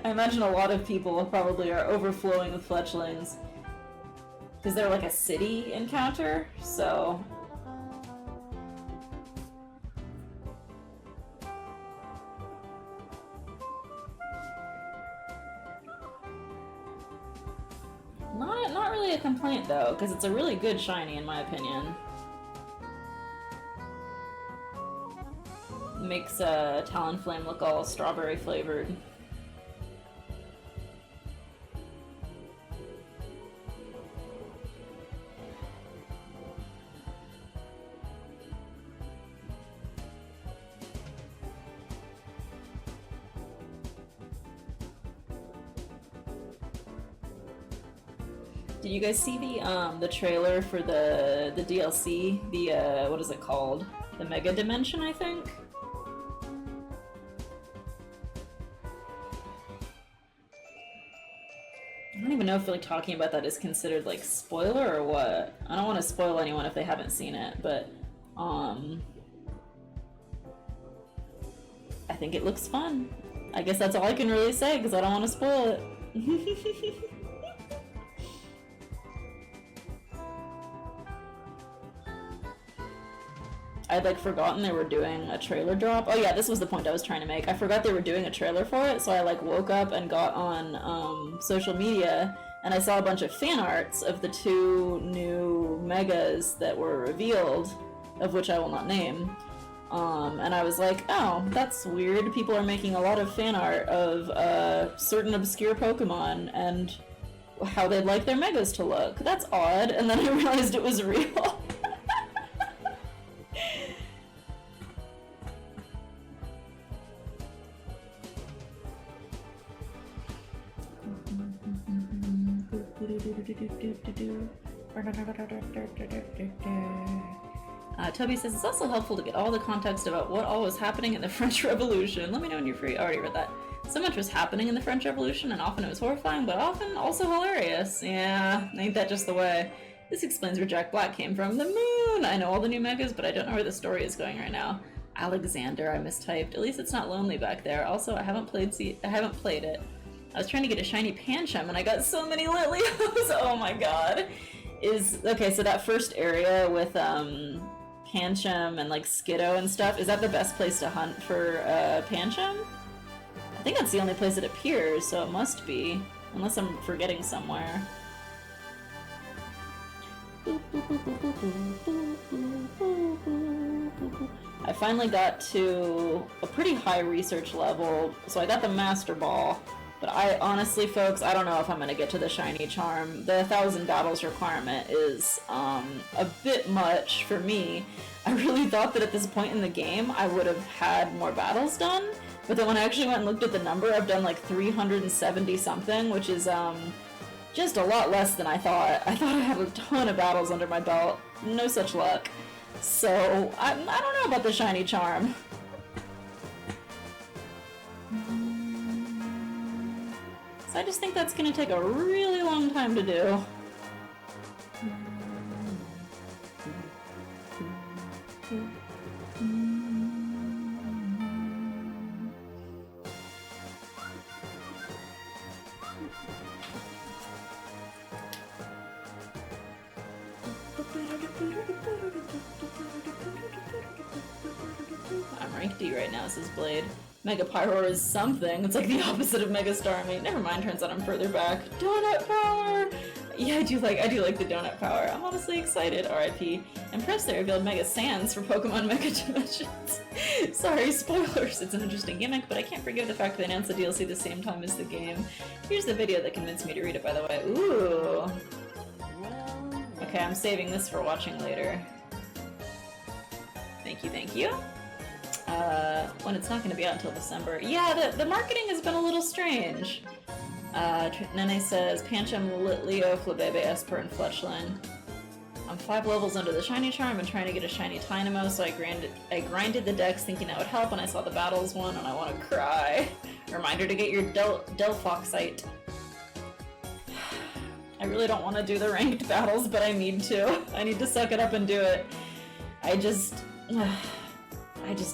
I imagine a lot of people probably are overflowing with Fletchlings. Because they're like a city encounter, so... Not really a complaint though, because it's a really good shiny in my opinion. Makes Talonflame look all strawberry flavored. Did you guys see the trailer for the DLC? The what is it called? The Mega Dimension, I think? I don't even know if like talking about that is considered like spoiler or what. I don't want to spoil anyone if they haven't seen it, but I think it looks fun. I guess that's all I can really say because I don't want to spoil it. I'd like forgotten they were doing a trailer drop. Oh yeah, this was the point I was trying to make. I forgot they were doing a trailer for it, so I like woke up and got on social media and I saw a bunch of fan arts of the 2 new megas that were revealed, of which I will not name. And I was like, oh, that's weird. People are making a lot of fan art of certain obscure Pokemon and how they'd like their megas to look. That's odd. And then I realized it was real. Toby says it's also helpful to get all the context about what all was happening in the French Revolution. Let me know when you're free. I already read that. So much was happening in the French Revolution, and often it was horrifying, but often also hilarious. Yeah, ain't that just the way? This explains where Jack Black came from. The moon! I know all the new megas, but I don't know where the story is going right now. Alexander, I mistyped. At least it's not lonely back there. Also, I haven't played it. I was trying to get a shiny Pancham, and I got so many Lit Leos. Oh my god. Okay, so that first area with Pancham and like Skiddo and stuff, is that the best place to hunt for Pancham? I think that's the only place it appears, so it must be, unless I'm forgetting somewhere. I finally got to a pretty high research level, so I got the Master Ball, but I honestly, folks, I don't know if I'm gonna get to the Shiny Charm. The 1,000 battles requirement is a bit much for me. I really thought that at this point in the game I would have had more battles done, but then when I actually went and looked at the number, I've done like 370 something, which is just a lot less than I thought. I thought I had a ton of battles under my belt. No such luck. So, I don't know about the Shiny Charm. So I just think that's gonna take a really long time to do. I'm rank D right now, says Blade. Mega Pyro is something. It's like the opposite of Mega Starmie. Never mind, turns out I'm further back. Donut Power! Yeah, I do like the Donut Power. I'm honestly excited. RIP. Impressed they revealed Mega Sands for Pokemon Mega Dimensions. Sorry, spoilers. It's an interesting gimmick, but I can't forgive the fact they announced the DLC the same time as the game. Here's the video that convinced me to read it, by the way. Ooh. Okay, I'm saving this for watching later. Thank you, thank you. When it's not going to be out until December. Yeah, the marketing has been a little strange. Nene says, Pancham, Litleo, Flabebe, Esper, and Fletchling. I'm 5 levels under the Shiny Charm and trying to get a Shiny Dynamo, so I grinded the decks thinking that would help, and I saw the battles one, and I want to cry. Reminder to get your Delphoxite. I really don't want to do the ranked battles, but I need to. I need to suck it up and do it. I just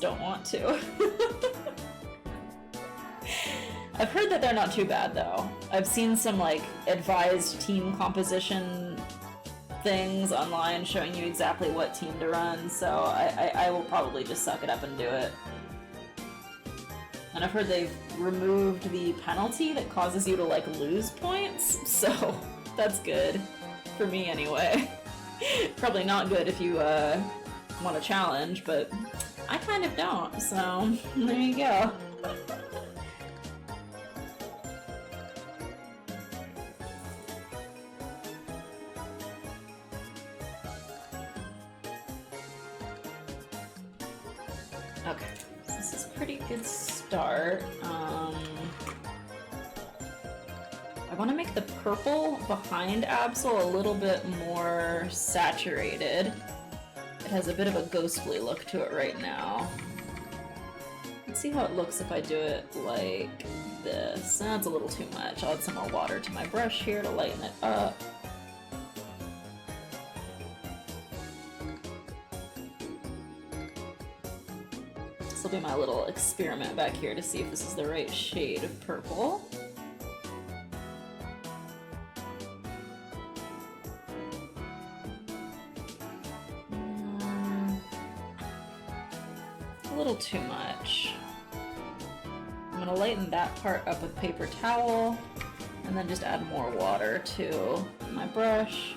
don't want to. I've heard that they're not too bad, though. I've seen some, like, advised team composition things online showing you exactly what team to run, so I will probably just suck it up and do it. And I've heard they've removed the penalty that causes you to, like, lose points, so that's good. For me, anyway. Probably not good if you, want a challenge, but I kind of don't, so there you go. Okay, so this is a pretty good start. I want to make the purple behind Absol a little bit more saturated. It has a bit of a ghostly look to it right now. Let's see how it looks if I do it like this. That's a little too much. I'll add some more water to my brush here to lighten it up. This will be my little experiment back here to see if this is the right shade of purple. A little too much. I'm gonna lighten that part up with paper towel and then just add more water to my brush.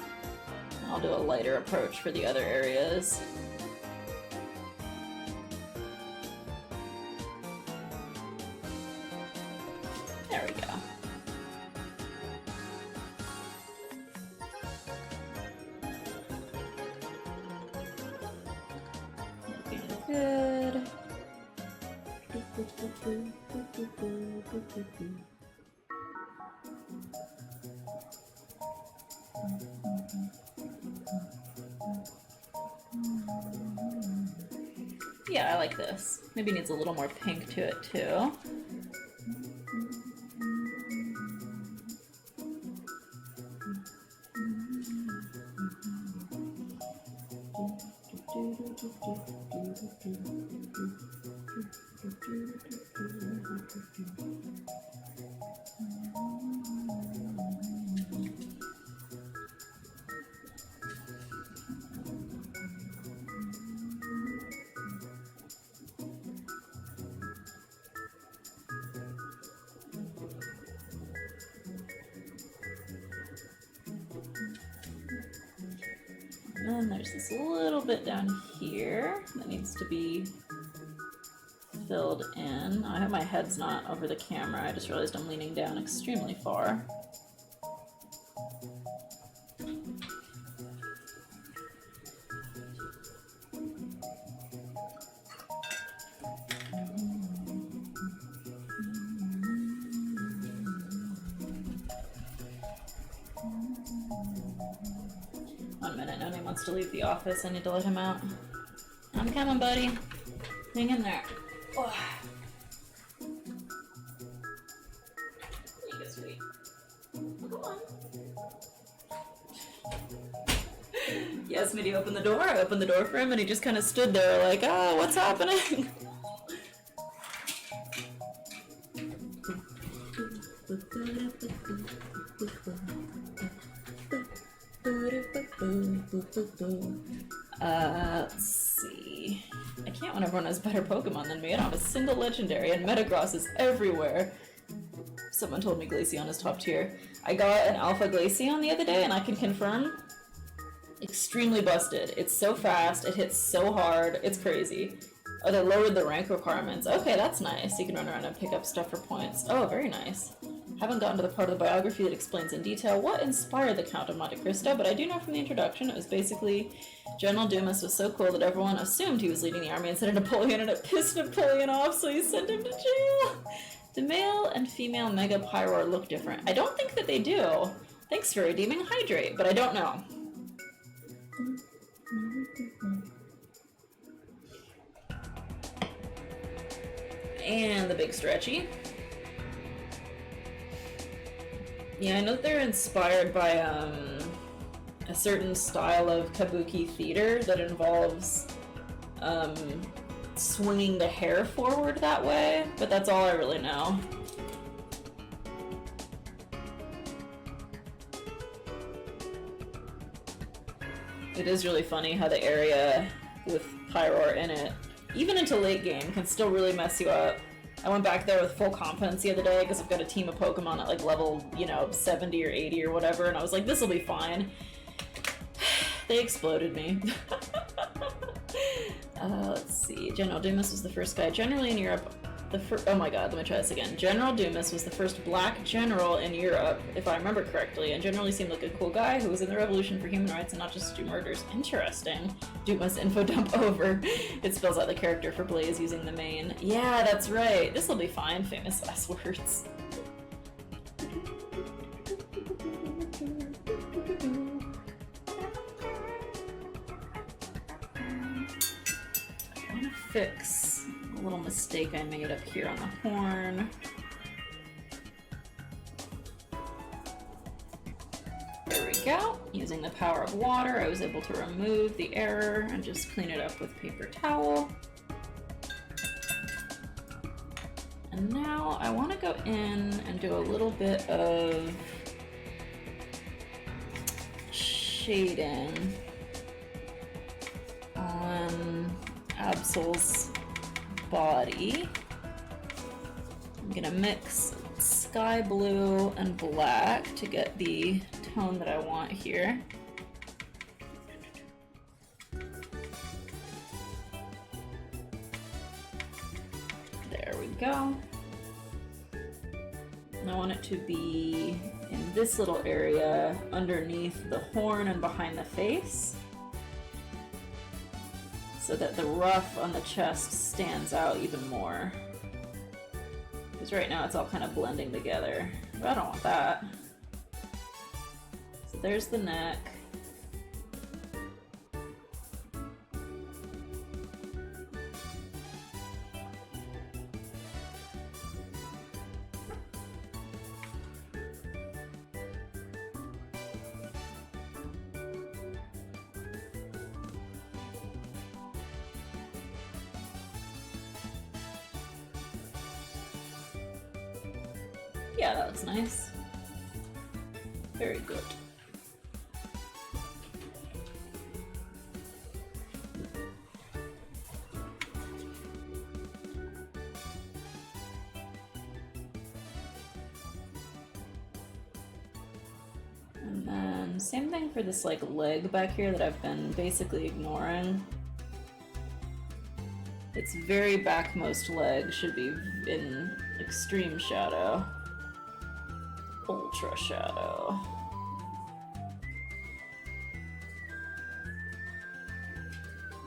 I'll do a lighter approach for the other areas. There we go. Looking good. Yeah, I like this. Maybe needs a little more pink to it too. then there's this little bit down here that needs to be filled in. I hope my head's not over the camera. I just realized I'm leaning down extremely far. 1 minute, Noni wants to leave the office. I need to let him out. I'm coming, buddy. Hang in there. Oh. You sweet. Come on. Yes, Mitty opened the door. I opened the door for him, and he just kind of stood there like, oh, what's happening? Let's see. I can't when everyone has better Pokemon than me. I don't have a single legendary, and Metagross is everywhere. Someone told me Glaceon is top tier. I got an Alpha Glaceon the other day, and I can confirm, extremely busted. It's so fast, it hits so hard, it's crazy. Oh, they lowered the rank requirements. Okay, that's nice. You can run around and pick up stuff for points. Oh, very nice. Haven't gotten to the part of the biography that explains in detail what inspired the Count of Monte Cristo, but I do know from the introduction it was basically General Dumas was so cool that everyone assumed he was leading the army instead of Napoleon, and it pissed Napoleon off, so he sent him to jail. Do male and female Mega Pyroar look different? I don't think that they do. Thanks for redeeming Hydrate, but I don't know. And the big stretchy. Yeah, I know that they're inspired by a certain style of kabuki theater that involves swinging the hair forward that way, but that's all I really know. It is really funny how the area with Pyroar in it, even into late game, can still really mess you up. I went back there with full confidence the other day because I've got a team of Pokemon at like level, 70 or 80 or whatever, and I was like, this'll be fine. They exploded me. Let's see. General Dumas was the first guy generally in Europe. Oh my god, let me try this again. General Dumas was the first black general in Europe, if I remember correctly, and generally seemed like a cool guy who was in the revolution for human rights and not just to do murders. Interesting. Dumas info dump over. It spells out the character for Blaze using the main. Yeah, that's right. This'll be fine. Famous last words. I want to fix a little mistake I made up here on the horn. There we go. Using the power of water, I was able to remove the error and just clean it up with paper towel. And now I want to go in and do a little bit of shading on Absol's body. I'm gonna mix sky blue and black to get the tone that I want here. There we go. And I want it to be in this little area underneath the horn and behind the face, so that the ruff on the chest stands out even more. Because right now it's all kind of blending together. But I don't want that. So there's the neck. Yeah, that looks nice. Very good. And then Same thing for this like leg back here that I've been basically ignoring. Its very backmost leg should be in extreme shadow. Ultra shadow.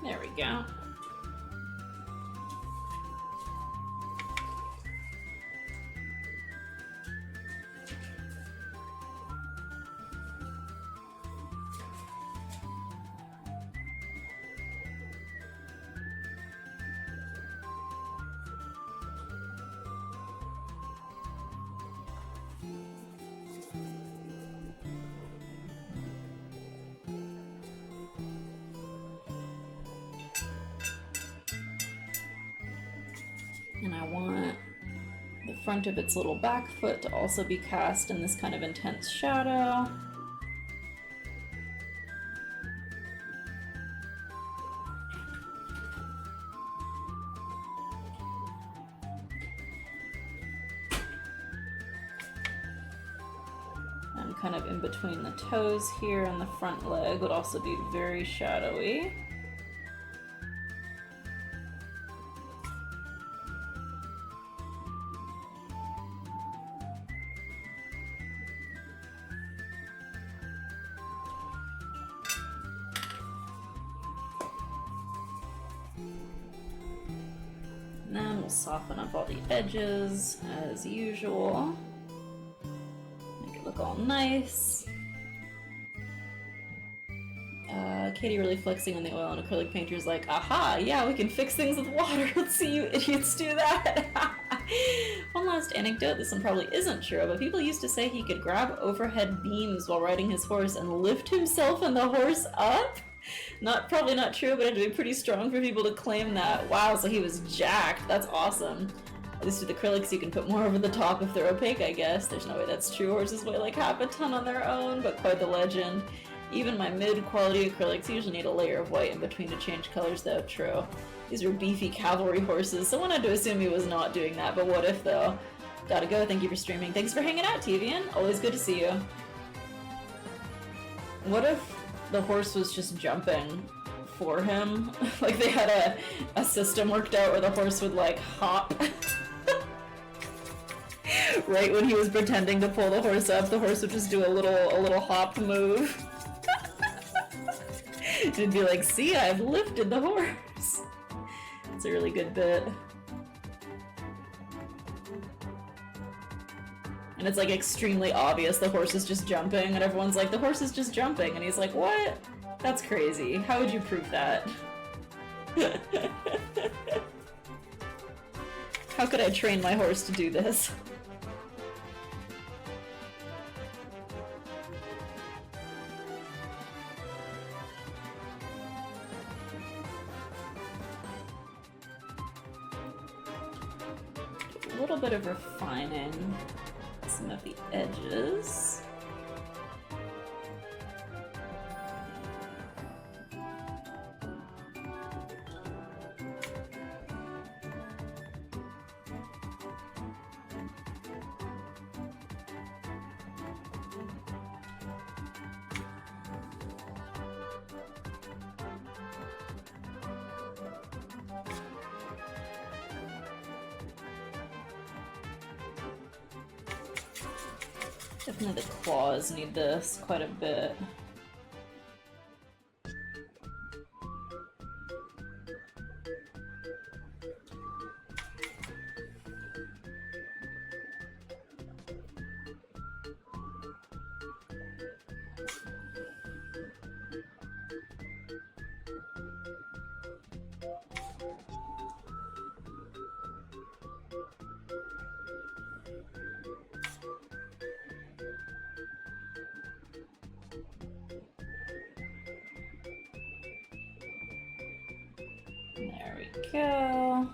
There we go. And I want the front of its little back foot to also be cast in this kind of intense shadow. And kind of in between the toes here and the front leg would also be very shadowy. And then we'll soften up all the edges as usual. Make it look all nice. Katie really flexing on the oil and acrylic painter's like, aha, yeah, we can fix things with water. Let's see you idiots do that. One last anecdote, this one probably isn't true, but people used to say he could grab overhead beams while riding his horse and lift himself and the horse up. Probably not true, but it'd be pretty strong for people to claim that. Wow, so he was jacked. That's awesome. At least with acrylics you can put more over the top if they're opaque, I guess. There's no way that's true. Horses weigh like half a ton on their own, but quite the legend. Even my mid-quality acrylics usually need a layer of white in between to change colors though. True. These were beefy cavalry horses. Someone had to assume he was not doing that, but what if though? Gotta go. Thank you for streaming. Thanks for hanging out, Tivian. Always good to see you. What if the horse was just jumping for him? Like they had a system worked out where the horse would like hop. Right when he was pretending to pull the horse up, the horse would just do a little hop move. It'd be like, see, I've lifted the horse. It's a really good bit. And it's like extremely obvious the horse is just jumping, and everyone's like, the horse is just jumping, and he's like, what? That's crazy. How would you prove that? How could I train my horse to do this? A little bit of refining some of the edges. Definitely the claws need this quite a bit. There we go.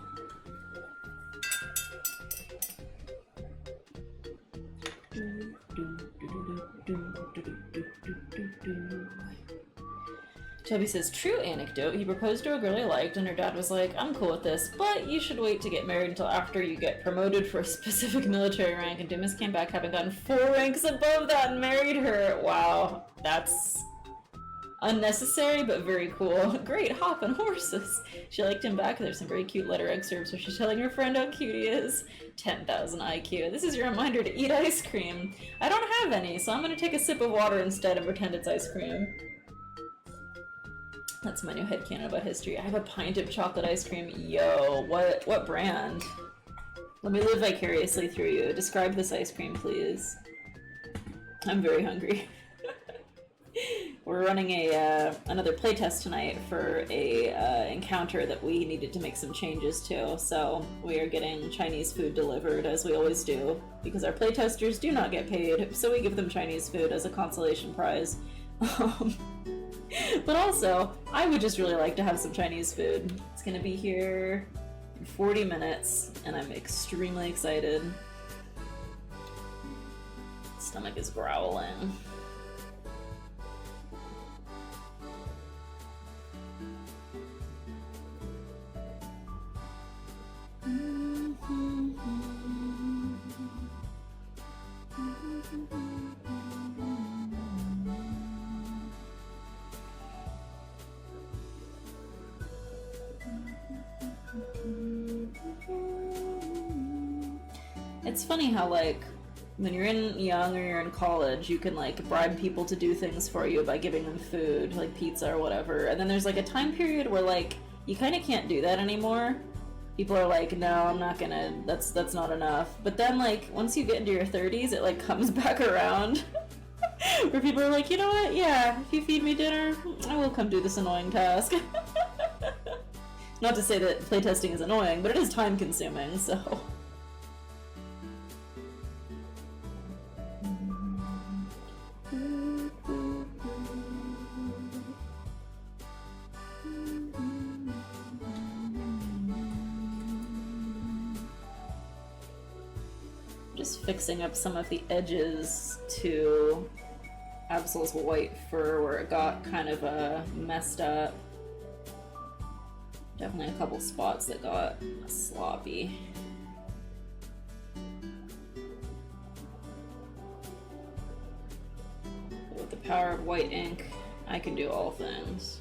Toby says, true anecdote, he proposed to a girl he liked and her dad was like, I'm cool with this, but you should wait to get married until after you get promoted for a specific military rank, and Dumas came back having gotten 4 ranks above that and married her. Wow, that's unnecessary but very cool. Great, hop on horses. She liked him back. There's some very cute letter excerpts where she's telling her friend how cute he is. 10,000 IQ. This is your reminder to eat ice cream. I don't have any, so I'm gonna take a sip of water instead and pretend it's ice cream. That's my new headcanon about history. I have a pint of chocolate ice cream. Yo, what brand? Let me live vicariously through you. Describe this ice cream, please. I'm very hungry. We're running another playtest tonight for a encounter that we needed to make some changes to, so we are getting Chinese food delivered, as we always do, because our playtesters do not get paid, so we give them Chinese food as a consolation prize. But also, I would just really like to have some Chinese food. It's gonna be here in 40 minutes, and I'm extremely excited. Stomach is growling. It's funny how, like, when you're young or you're in college, you can, like, bribe people to do things for you by giving them food, like pizza or whatever, and then there's, like, a time period where, like, you kind of can't do that anymore. People are like, no, I'm not gonna, that's not enough. But then, like, once you get into your 30s, it, like, comes back around. Where people are like, you know what, yeah, if you feed me dinner, I will come do this annoying task. Not to say that playtesting is annoying, but it is time consuming, so... Just fixing up some of the edges to Absol's white fur where it got kind of messed up. Definitely a couple spots that got sloppy. With the power of white ink, I can do all things.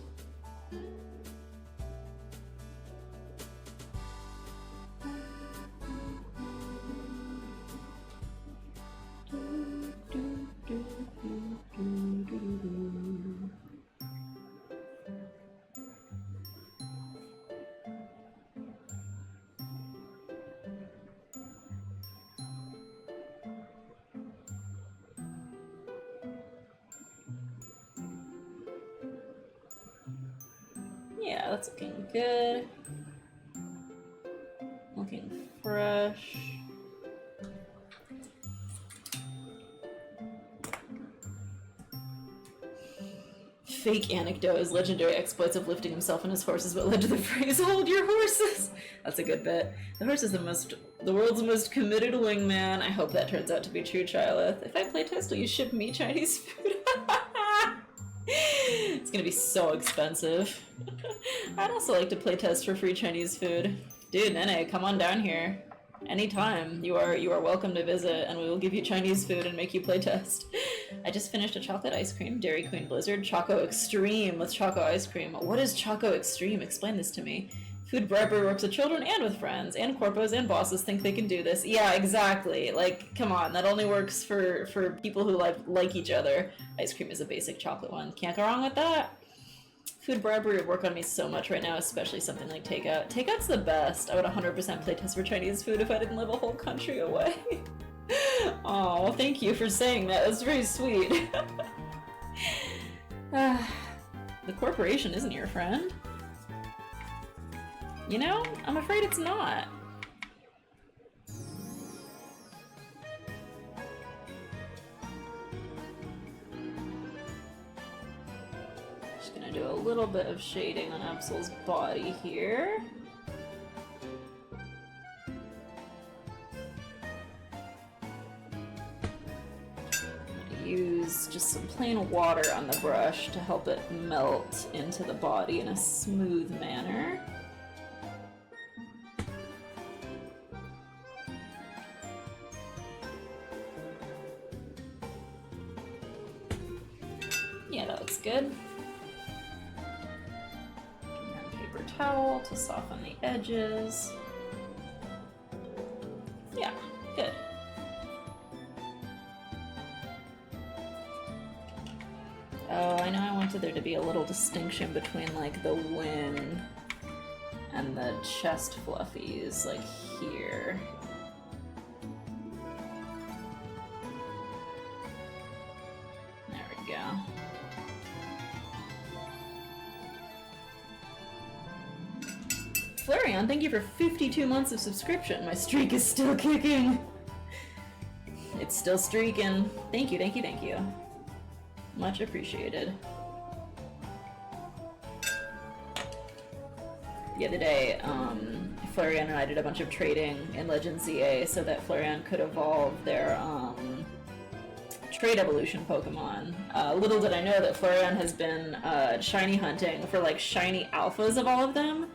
Yeah, that's looking good. Looking fresh. Fake anecdote is legendary exploits of lifting himself and his horses, but led to the phrase, hold your horses! That's a good bit. The horse is the world's most committed wingman. I hope that turns out to be true, Chylith. If I playtest, will you ship me Chinese food? It's gonna be so expensive. I'd also like to playtest for free Chinese food. Dude, Nene, come on down here. Anytime. You are welcome to visit, and we will give you Chinese food and make you playtest. I just finished a chocolate ice cream, Dairy Queen Blizzard, Choco Extreme with Choco ice cream. What is Choco Extreme? Explain this to me. Food bribery works with children and with friends, and corpos and bosses think they can do this. Yeah, exactly. Like, come on, that only works for people who like each other. Ice cream is a basic chocolate one. Can't go wrong with that. Food bribery would work on me so much right now, especially something like takeout. Takeout's the best. I would 100% playtest for Chinese food if I didn't live a whole country away. Oh, thank you for saying that. That's very sweet. The corporation isn't your friend. You know, I'm afraid it's not. Just gonna do a little bit of shading on Absol's body here. Use use just some plain water on the brush to help it melt into the body in a smooth manner. Yeah, that looks good. And paper towel to soften the edges. Yeah, good. Oh, I know I wanted there to be a little distinction between, like, the wing and the chest fluffies, like, here. There we go. Flareon, thank you for 52 months of subscription. My streak is still kicking. It's still streaking. Thank you, thank you, thank you. Much appreciated. The other day, Flareon and I did a bunch of trading in Legends ZA so that Flareon could evolve their trade evolution Pokemon. Little did I know that Flareon has been shiny hunting for like shiny alphas of all of them,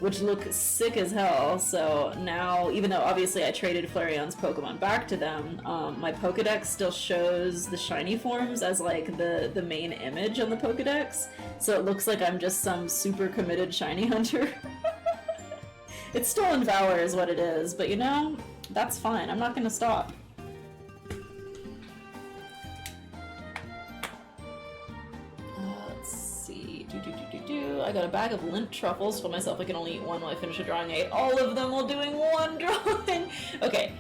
which look sick as hell. So now, even though obviously I traded Flareon's Pokemon back to them, my Pokedex still shows the shiny forms as like the main image on the Pokedex. So it looks like I'm just some super committed shiny hunter. It's Stolen Valor is what it is, but you know, that's fine. I'm not gonna stop. I got a bag of lint truffles. Told myself I can only eat one while I finish a drawing. I ate all of them while doing one drawing. Okay.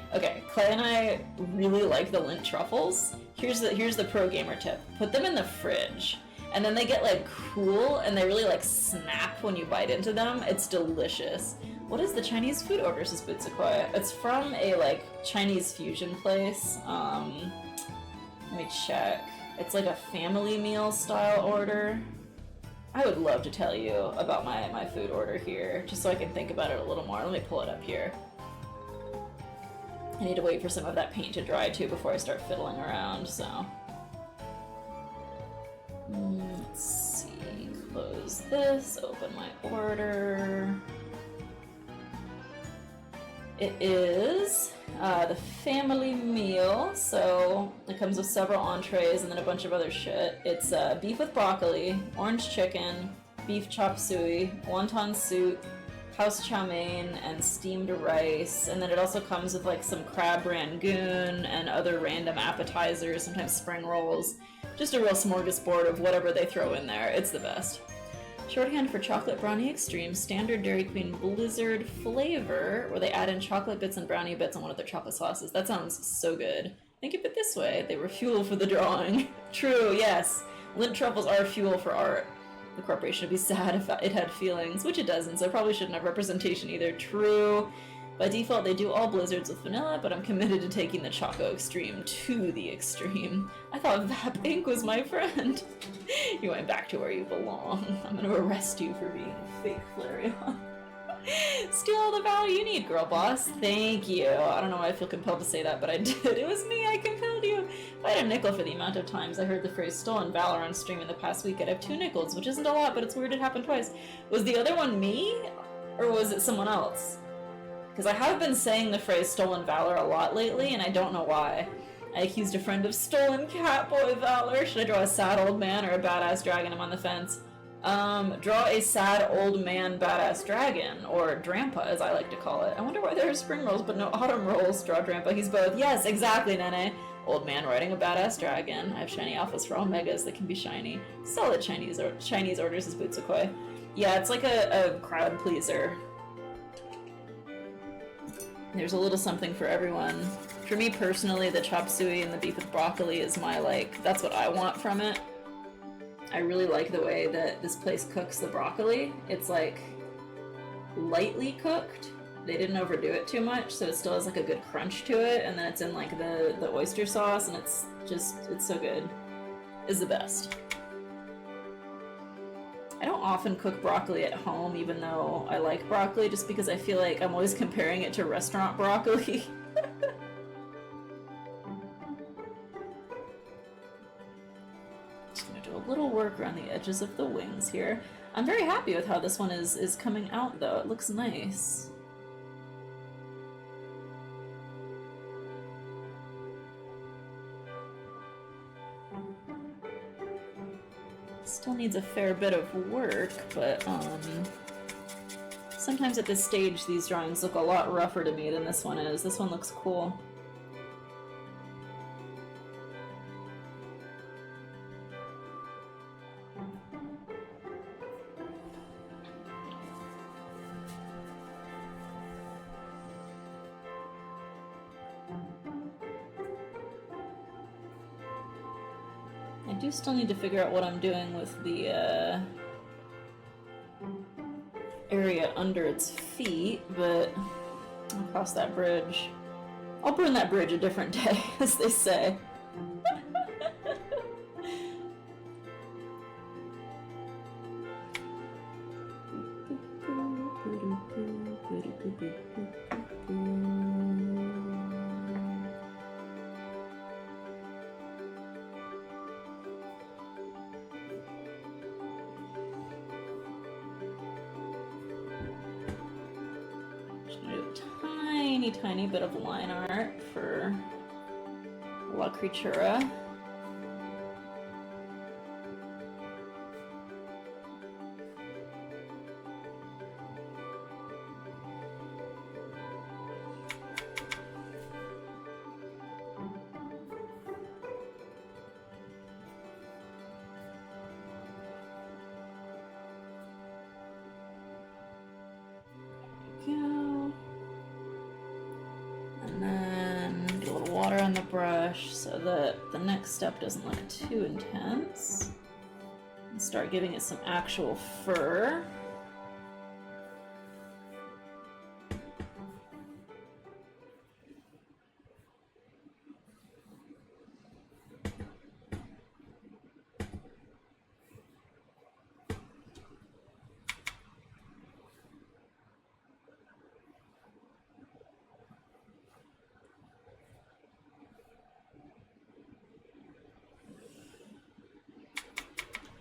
Clay and I really like the lint truffles. Here's the pro gamer tip. Put them in the fridge, and then they get like cool, and they really like snap when you bite into them. It's delicious. What is the Chinese food order, says Bitsukoi? It's from a like Chinese fusion place. Let me check. It's like a family meal style order. I would love to tell you about my food order here, just so I can think about it a little more. Let me pull it up here. I need to wait for some of that paint to dry too before I start fiddling around, so. Let's see, close this, open my order. It is the family meal, so it comes with several entrees and then a bunch of other shit. It's beef with broccoli, orange chicken, beef chop suey, wonton soup, house chow mein, and steamed rice. And then it also comes with like some crab rangoon and other random appetizers, sometimes spring rolls. Just a real smorgasbord of whatever they throw in there. It's the best. Shorthand for Chocolate Brownie Extreme, standard Dairy Queen Blizzard flavor, where they add in chocolate bits and brownie bits on one of their chocolate sauces. That sounds so good. Think of it this way, they were fuel for the drawing. True, yes. Lint truffles are fuel for art. The corporation would be sad if it had feelings, which it doesn't, so it probably shouldn't have representation either. True. By default, they do all blizzards with vanilla, but I'm committed to taking the Choco Extreme to the extreme. I thought Vap Inc. was my friend. You went back to where you belong. I'm gonna arrest you for being a fake Flareon. Steal all the value you need, girl boss. Thank you. I don't know why I feel compelled to say that, but I did. It was me, I compelled you. If I had a nickel for the amount of times I heard the phrase stolen valor on stream in the past week, I'd have 2 nickels, which isn't a lot, but it's weird it happened twice. Was the other one me? Or was it someone else? Because I have been saying the phrase stolen valor a lot lately, and I don't know why. I accused a friend of stolen catboy valor. Should I draw a sad old man or a badass dragon? I'm on the fence. Draw a sad old man badass dragon, or Drampa as I like to call it. I wonder why there are spring rolls but no autumn rolls. Draw Drampa, he's both. Yes, exactly, Nene. Old man riding a badass dragon. I have shiny alphas for all megas that can be shiny. Solid Chinese orders is Bootsukoi. Yeah, it's like a crowd pleaser. There's a little something for everyone. For me personally, the chop suey and the beef with broccoli is my, like, that's what I want from it. I really like the way that this place cooks the broccoli. It's, like, lightly cooked. They didn't overdo it too much, so it still has, like, a good crunch to it, and then it's in, like, the oyster sauce, and it's so good. It's the best. I don't often cook broccoli at home, even though I like broccoli, just because I feel like I'm always comparing it to restaurant broccoli. little work around the edges of the wings here. I'm very happy with how this one is coming out, though. It looks nice. Still needs a fair bit of work, but sometimes at this stage these drawings look a lot rougher to me than this one is. This one looks cool. I do still need to figure out what I'm doing with the area under its feet, but I'll cross that bridge. I'll burn that bridge a different day, as they say. Tiny bit of line art for La Creatura. So that the next step doesn't look too intense. And start giving it some actual fur.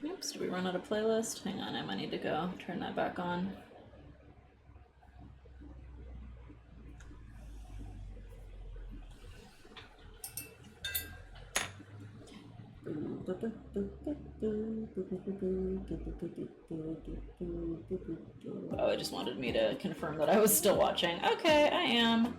Oops, did we run out of playlist? Hang on, I might need to go turn that back on. Oh, it just wanted me to confirm that I was still watching. Okay, I am.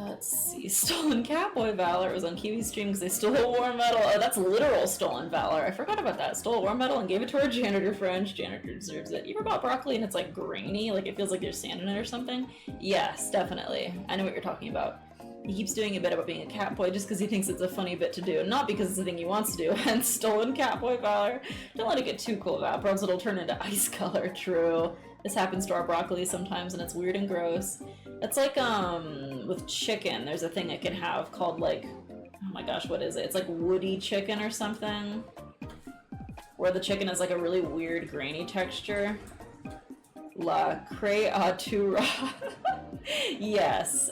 Let's see, Stolen Catboy Valor was on Kiwi's stream because they stole War Metal. Oh, that's literal Stolen Valor. I forgot about that. Stole War Metal and gave it to our janitor friend. Janitor deserves it. You ever bought broccoli and it's like grainy? Like it feels like there's sand in it or something? Yes, definitely. I know what you're talking about. He keeps doing a bit about being a catboy just because he thinks it's a funny bit to do, not because it's the thing he wants to do. Hence, Stolen Catboy Valor. Don't let it get too cool, Valprops. It'll turn into ice color. True. This happens to our broccoli sometimes, and it's weird and gross. It's like, with chicken, there's a thing it can have called, like, oh my gosh, what is it? It's like woody chicken or something, where the chicken is like a really weird grainy texture. La Creatura. Yes,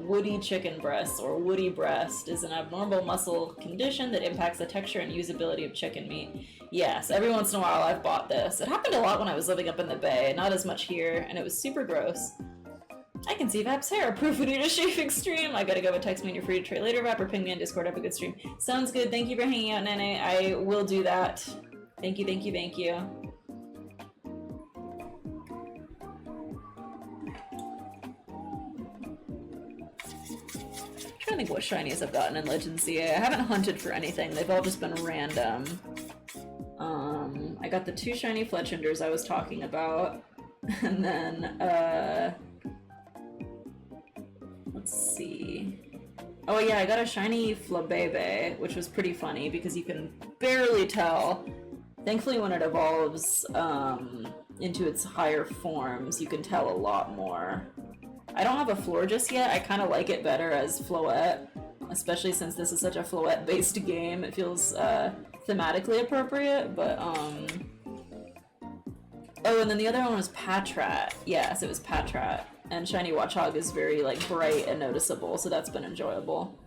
woody chicken breast or woody breast is an abnormal muscle condition that impacts the texture and usability of chicken meat. Yes, every once in a while I've bought this. It happened a lot when I was living up in the Bay, not as much here, and it was super gross. I can see Vap's hair. Proof we need a shaving stream. I gotta go, but text me when you're free to trade later, Vap, or ping me on Discord. Have a good stream. Sounds good. Thank you for hanging out, Nene. I will do that. Thank you, thank you, thank you. I think what shinies I've gotten in Legends CA. I haven't hunted for anything. They've all just been random. I got the 2 shiny Fletchinders I was talking about. And then, let's see. Oh yeah, I got a shiny Flabebe, which was pretty funny because you can barely tell. Thankfully when it evolves into its higher forms, you can tell a lot more. I don't have a Florges yet. I kind of like it better as Floette, especially since this is such a Floette-based game. It feels thematically appropriate, but oh, and then the other one was Patrat. Yes, it was Patrat. And Shiny Watchog is very, like, bright and noticeable, so that's been enjoyable.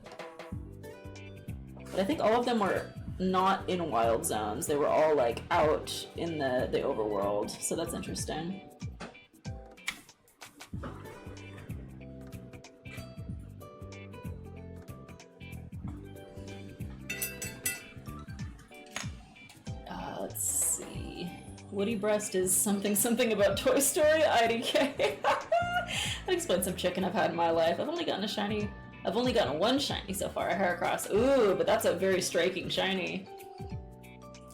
But I think all of them were not in wild zones. They were all like out in the overworld, so that's interesting. Let's see. Woody Breast is something about Toy Story. IDK. That explains some chicken I've had in my life. I've only gotten one shiny so far, a Heracross. Ooh, but that's a very striking shiny.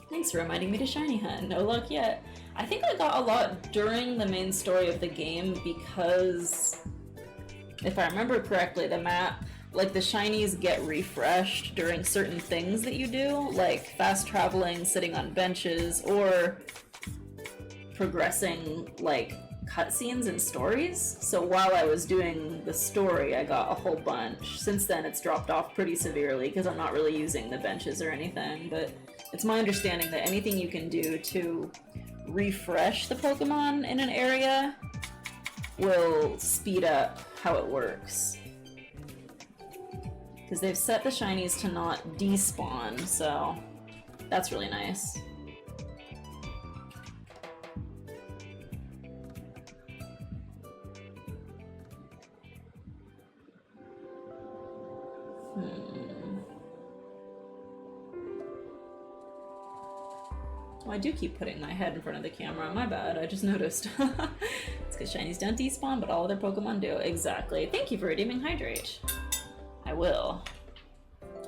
Thanks for reminding me to shiny hunt. No luck yet. I think I got a lot during the main story of the game because, if I remember correctly, the map, like the shinies get refreshed during certain things that you do, like fast traveling, sitting on benches, or progressing like cutscenes and stories. So while I was doing the story, I got a whole bunch. Since then, it's dropped off pretty severely because I'm not really using the benches or anything, but it's my understanding that anything you can do to refresh the Pokemon in an area will speed up how it works. Because they've set the shinies to not despawn, so that's really nice. Oh, I do keep putting my head in front of the camera. My bad, I just noticed. It's because shinies don't despawn, but all other Pokemon do. Exactly. Thank you for redeeming Hydrate. I will.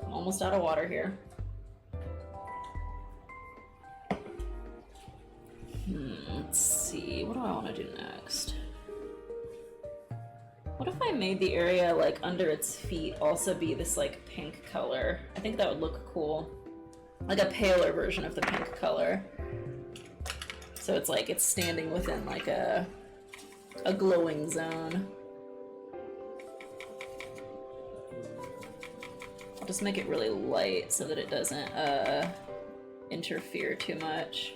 I'm almost out of water here. Let's see. What do I want to do next? What if I made the area, like, under its feet also be this, like, pink color? I think that would look cool. Like a paler version of the pink color. So it's like it's standing within, like, a glowing zone. I'll just make it really light so that it doesn't, interfere too much.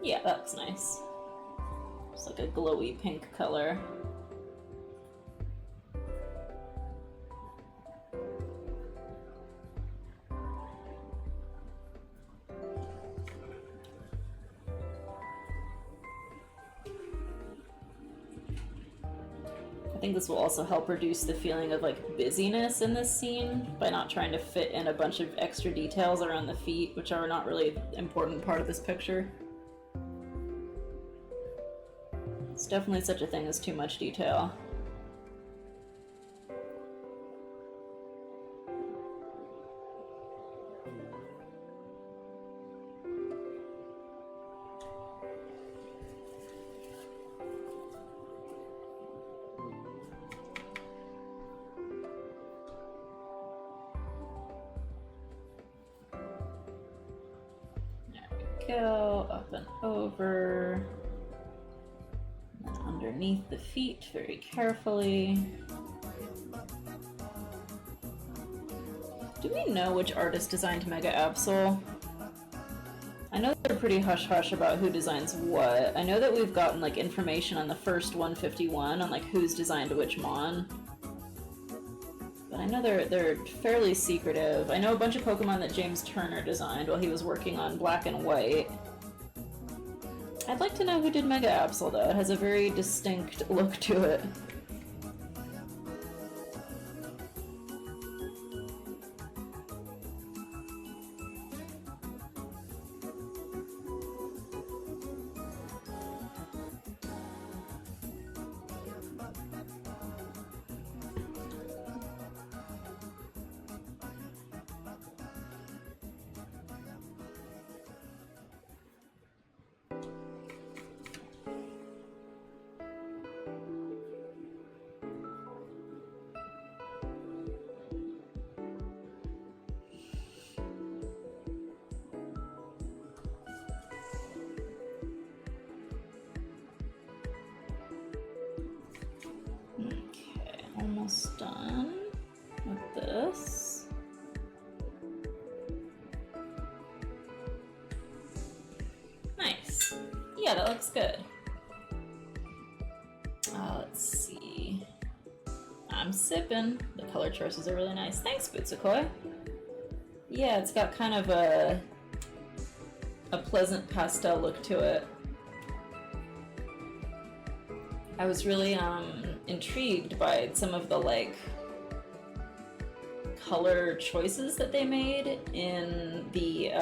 Yeah, that's nice. Just like a glowy pink color. I think this will also help reduce the feeling of like busyness in this scene by not trying to fit in a bunch of extra details around the feet, which are not really an important part of this picture. It's definitely such a thing as too much detail. Go up and over, and then underneath the feet very carefully. Do we know which artist designed Mega Absol? I know they're pretty hush-hush about who designs what. I know that we've gotten like information on the first 151 on like who's designed which mon. But I know they're fairly secretive. I know a bunch of Pokemon that James Turner designed while he was working on Black and White. I'd like to know who did Mega Absol though. It has a very distinct look to it. Almost done with this. Nice. Yeah, that looks good. Let's see. I'm sipping. The color choices are really nice. Thanks, Bootsukoi. Yeah, it's got kind of a pleasant pastel look to it. I was really intrigued by some of the like color choices that they made in the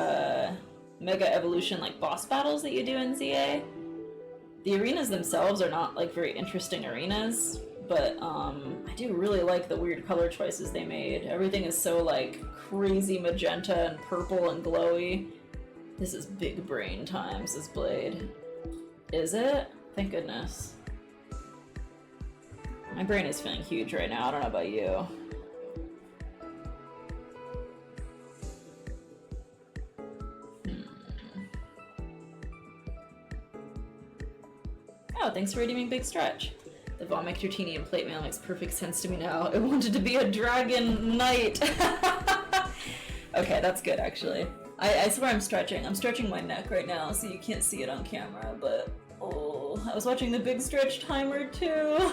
Mega Evolution like boss battles that you do in ZA. The arenas themselves are not like very interesting arenas, but I do really like the weird color choices they made. Everything is so like crazy magenta and purple and glowy. This is big brain times, this blade. Is it? Thank goodness. My brain is feeling huge right now, I don't know about you. Oh, thanks for redeeming Big Stretch. The Vomit Tertini and plate mail makes perfect sense to me now. It wanted to be a dragon knight. Okay, that's good actually. I swear I'm stretching. I'm stretching my neck right now, so you can't see it on camera, but oh, I was watching the Big Stretch timer too.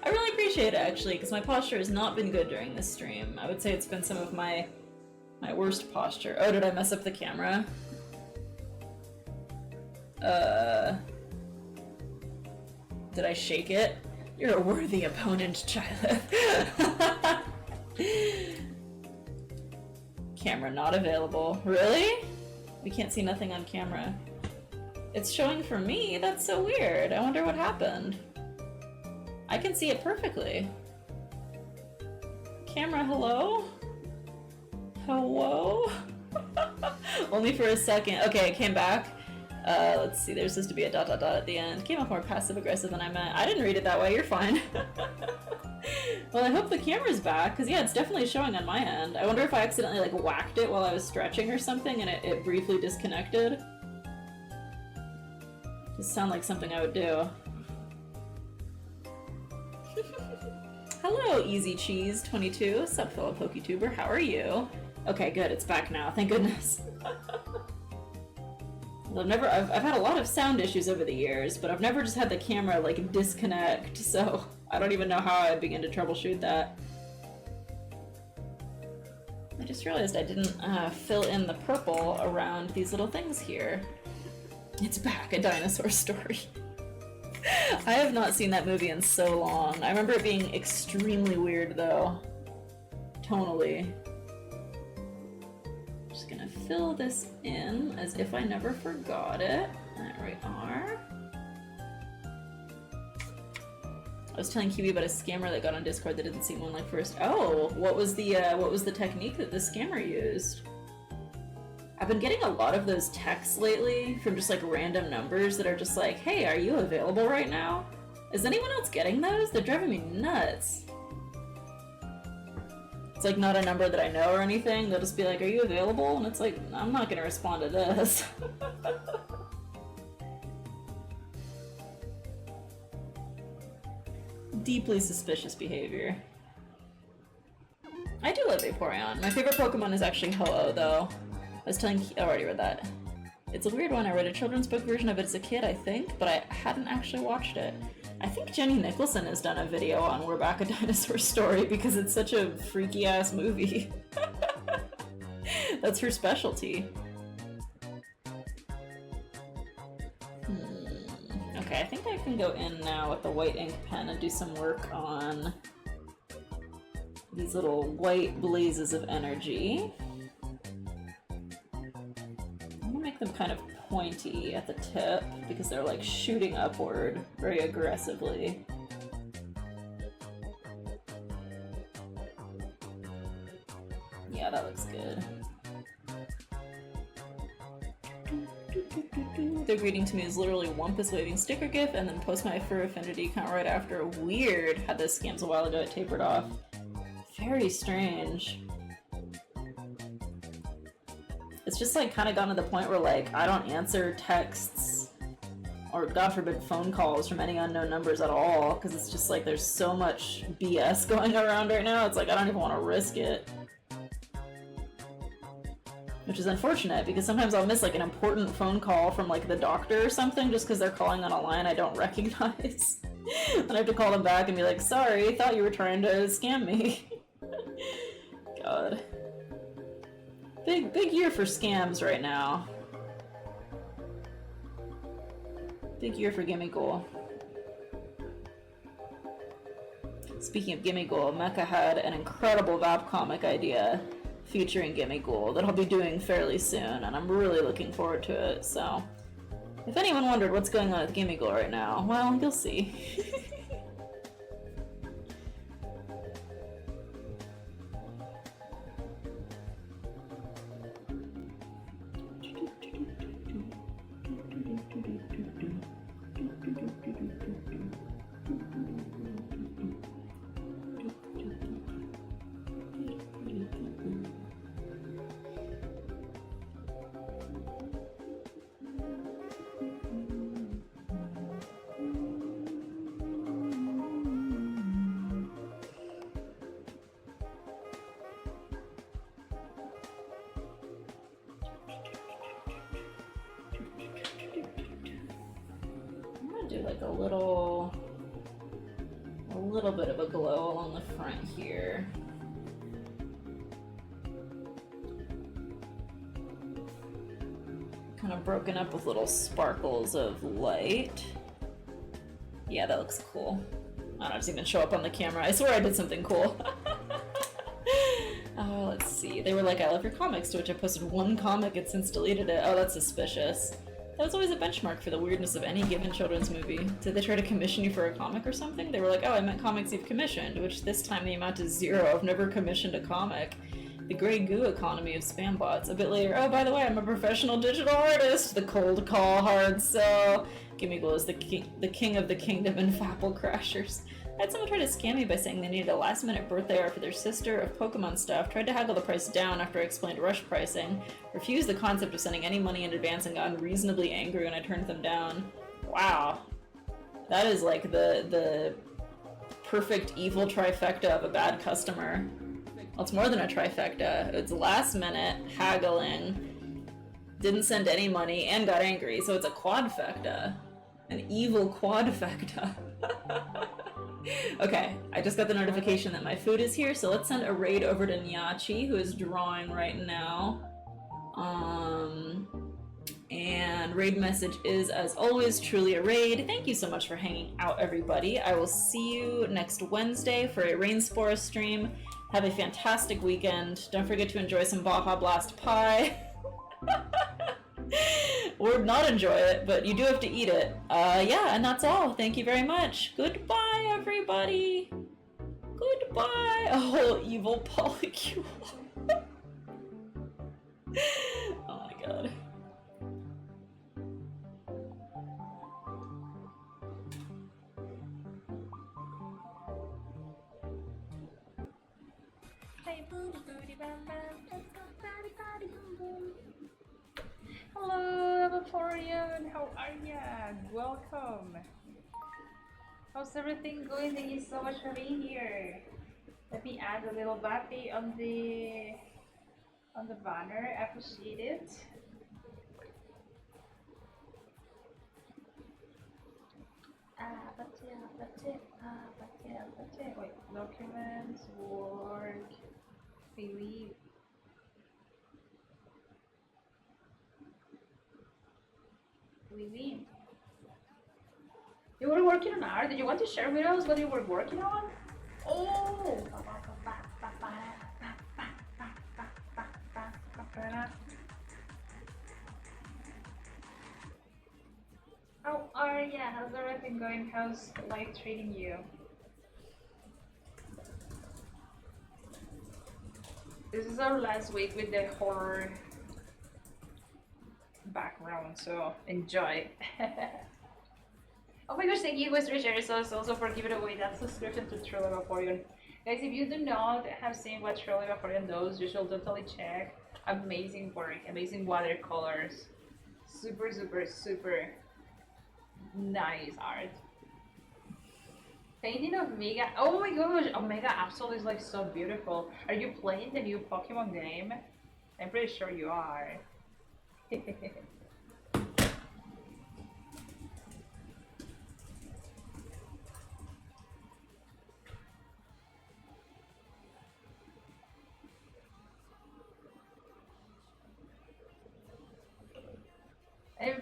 I really appreciate it actually, because my posture has not been good during this stream. I would say it's been some of my worst posture. Oh, did I mess up the camera? Did I shake it? You're a worthy opponent, Chileth. Camera not available. Really? We can't see nothing on camera. It's showing for me? That's so weird. I wonder what happened. I can see it perfectly. Camera, hello? Hello? Only for a second. Okay, it came back. Let's see, there's supposed to be a ... at the end. Came off more passive-aggressive than I meant. I didn't read it that way, you're fine. Well, I hope the camera's back, because yeah, it's definitely showing on my end. I wonder if I accidentally like whacked it while I was stretching or something and it briefly disconnected. Just sound like something I would do. Hello, Easy Cheese 22. Sup, fellow PokeTuber, how are you? Okay, good, it's back now, thank goodness. Well, I've had a lot of sound issues over the years, but I've never just had the camera like disconnect, so I don't even know how I begin to troubleshoot that. I just realized I didn't fill in the purple around these little things here. It's back, A Dinosaur Story. I have not seen that movie in so long. I remember it being extremely weird though. Tonally. Just gonna fill this in as if I never forgot it. There we are. I was telling Kiwi about a scammer that got on Discord that didn't see Moonlight first. Oh, what was the technique that the scammer used? I've been getting a lot of those texts lately from just like random numbers that are just like, hey, are you available right now? Is anyone else getting those? They're driving me nuts. It's like not a number that I know or anything. They'll just be like, are you available? And it's like, I'm not gonna respond to this. Deeply suspicious behavior. I do love Vaporeon. My favorite Pokemon is actually Ho-Oh though. I was telling I already read that. It's a weird one. I read a children's book version of it as a kid, I think, but I hadn't actually watched it. I think Jenny Nicholson has done a video on We're Back, A Dinosaur Story because it's such a freaky-ass movie. That's her specialty. Okay, I think I can go in now with the white ink pen and do some work on these little white blazes of energy. I'm gonna make them kind of pointy at the tip because they're like shooting upward very aggressively. Yeah, that looks good. Their greeting to me is literally Wumpus waving sticker gif and then post my fur affinity account right after. Weird. Had those scams a while ago, it tapered off. Very strange. It's just like kind of gotten to the point where like I don't answer texts or God forbid phone calls from any unknown numbers at all because it's just like there's so much BS going around right now. It's like I don't even want to risk it. Which is unfortunate because sometimes I'll miss like an important phone call from like the doctor or something just because they're calling on a line I don't recognize. Then I have to call them back and be like, sorry, thought you were trying to scam me. God. Big year for scams right now. Big year for Gimme Ghoul. Speaking of Gimme Ghoul, Mecha had an incredible VAP comic idea featuring Gimme Ghoul that I'll be doing fairly soon, and I'm really looking forward to it, so... If anyone wondered what's going on with Gimme Ghoul right now, well, you'll see. Do like a little bit of a glow along the front here. Kind of broken up with little sparkles of light. Yeah, that looks cool. I don't know, it doesn't even show up on the camera. I swear I did something cool. Oh, let's see. They were like, I love your comics, to which I posted one comic and since deleted it. Oh, that's suspicious. That was always a benchmark for the weirdness of any given children's movie. Did they try to commission you for a comic or something? They were like, oh, I meant comics you've commissioned, which this time the amount is 0. I've never commissioned a comic. The gray goo economy of spam bots. A bit later, oh, by the way, I'm a professional digital artist. The cold call, hard sell. Gimme Ghoul is the king of the kingdom and Fapple crashers. I had someone try to scam me by saying they needed a last-minute birthday art for their sister of Pokemon stuff, tried to haggle the price down after I explained rush pricing, refused the concept of sending any money in advance, and got unreasonably angry when I turned them down. Wow. That is like the perfect evil trifecta of a bad customer. Well, it's more than a trifecta. It's last minute, haggling, didn't send any money, and got angry, so it's a quadfecta. An evil quadfecta. Okay, I just got the notification that my food is here, so let's send a raid over to Nyachi, who is drawing right now. And raid message is, as always, truly a raid. Thank you so much for hanging out, everybody. I will see you next Wednesday for a Rainspore stream. Have a fantastic weekend. Don't forget to enjoy some Baja Blast pie. Or not enjoy it, but you do have to eat it. Yeah, and that's all. Thank you very much. Goodbye, everybody. Goodbye. Oh, evil polycule. Oh my god.
Hello, Vaporeon! How are ya? Welcome! How's everything going? Thank you so much for being here. Let me add a little bappy on the banner. I appreciate it. Wait, documents, work, believe. Lily, you were working on art. Did you want to share with us what you were working on? Oh! How are ya? How's everything going? How's life treating you? This is our last week with the horror background, so enjoy. Oh my gosh, thank you guys for sharing us, also for giving away that subscription to Truly Vaporeon. Guys, if you do not have seen what Truly Vaporeon does, you should totally check. Amazing work, amazing watercolors, super nice art. Painting of Mega, oh my gosh, Mega Absol is like so beautiful. Are you playing the new Pokemon game? I'm pretty sure you are.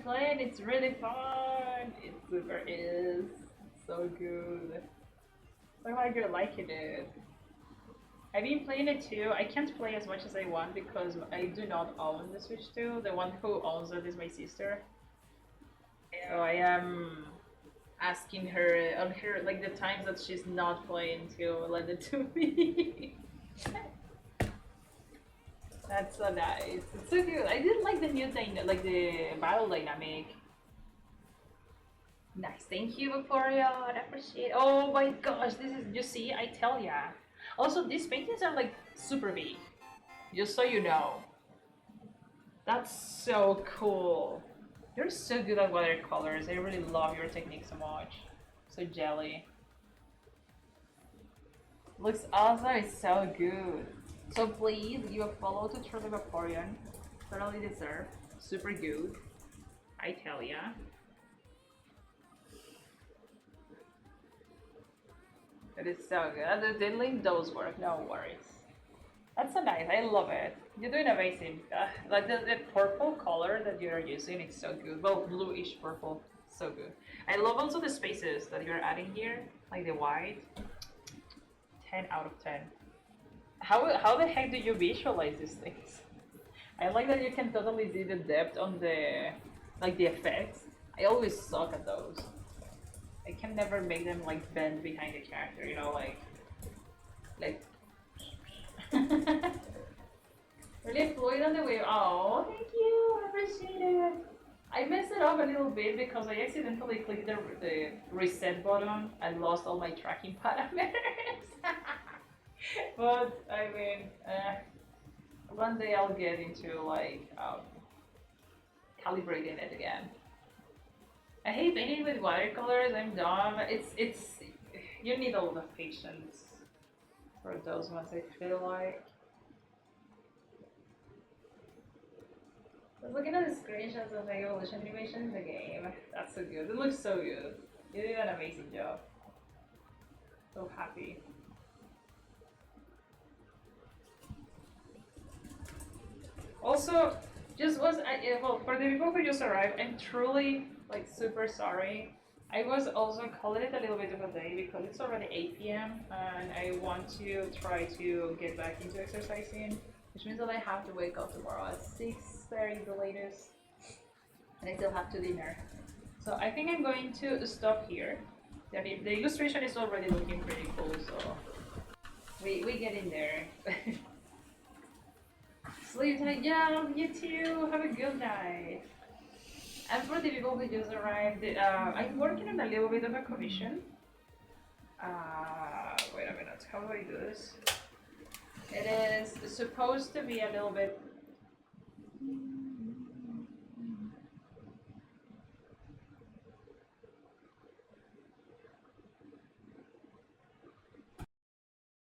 playing. It's really fun. It super is. So good. So glad you're liking it. I've been playing it too. I can't play as much as I want because I do not own the Switch 2. The one who owns it is my sister. So I am asking her on her like the times that she's not playing to lend it to me. That's so nice. It's so good. I did like the new thing, like the battle dynamic. Nice, thank you, Vaporeon. I appreciate it. Oh my gosh, this is, you see, I tell ya. Also, these paintings are like super big. Just so you know. That's so cool. You're so good at watercolors. I really love your technique so much. So jelly. Looks awesome. It's so good. So please give a follow to Charlie Vaporeon. Totally deserve. Super good. I tell ya. It is so good. And the diddling does work, no worries. That's so nice. I love it. You're doing amazing. Like the purple color that you're using, it's so good. Well, bluish purple, so good. I love also the spaces that you're adding here, like the white. 10 out of 10. How the heck do you visualize these things? I like that you can totally see the depth on the, like the effects. I always suck at those. I can never make them like bend behind the character, you know, like really fluid on the wheel. Oh, thank you, I appreciate it. I messed it up a little bit because I accidentally clicked the reset button and lost all my tracking parameters. But I mean, one day I'll get into like calibrating it again. I hate painting with watercolors. I'm dumb. It's you need a lot of patience for those ones. I feel like. I was looking at the screenshots of the evolution animation in the game. That's so good. It looks so good. You did an amazing job. So happy. Also, just was well for the people who just arrived. I'm truly like super sorry. I was also calling it a little bit of a day because it's already 8 p.m. and I want to try to get back into exercising, which means that I have to wake up tomorrow at 6:30 the latest, and I still have to dinner. So I think I'm going to stop here. The illustration is already looking pretty cool, so we get in there. Sleep tight, yeah, you too. Have a good night. And for the people who just arrived, I'm working on a little bit of a commission. Wait a minute, how do I do this? It is supposed to be a little bit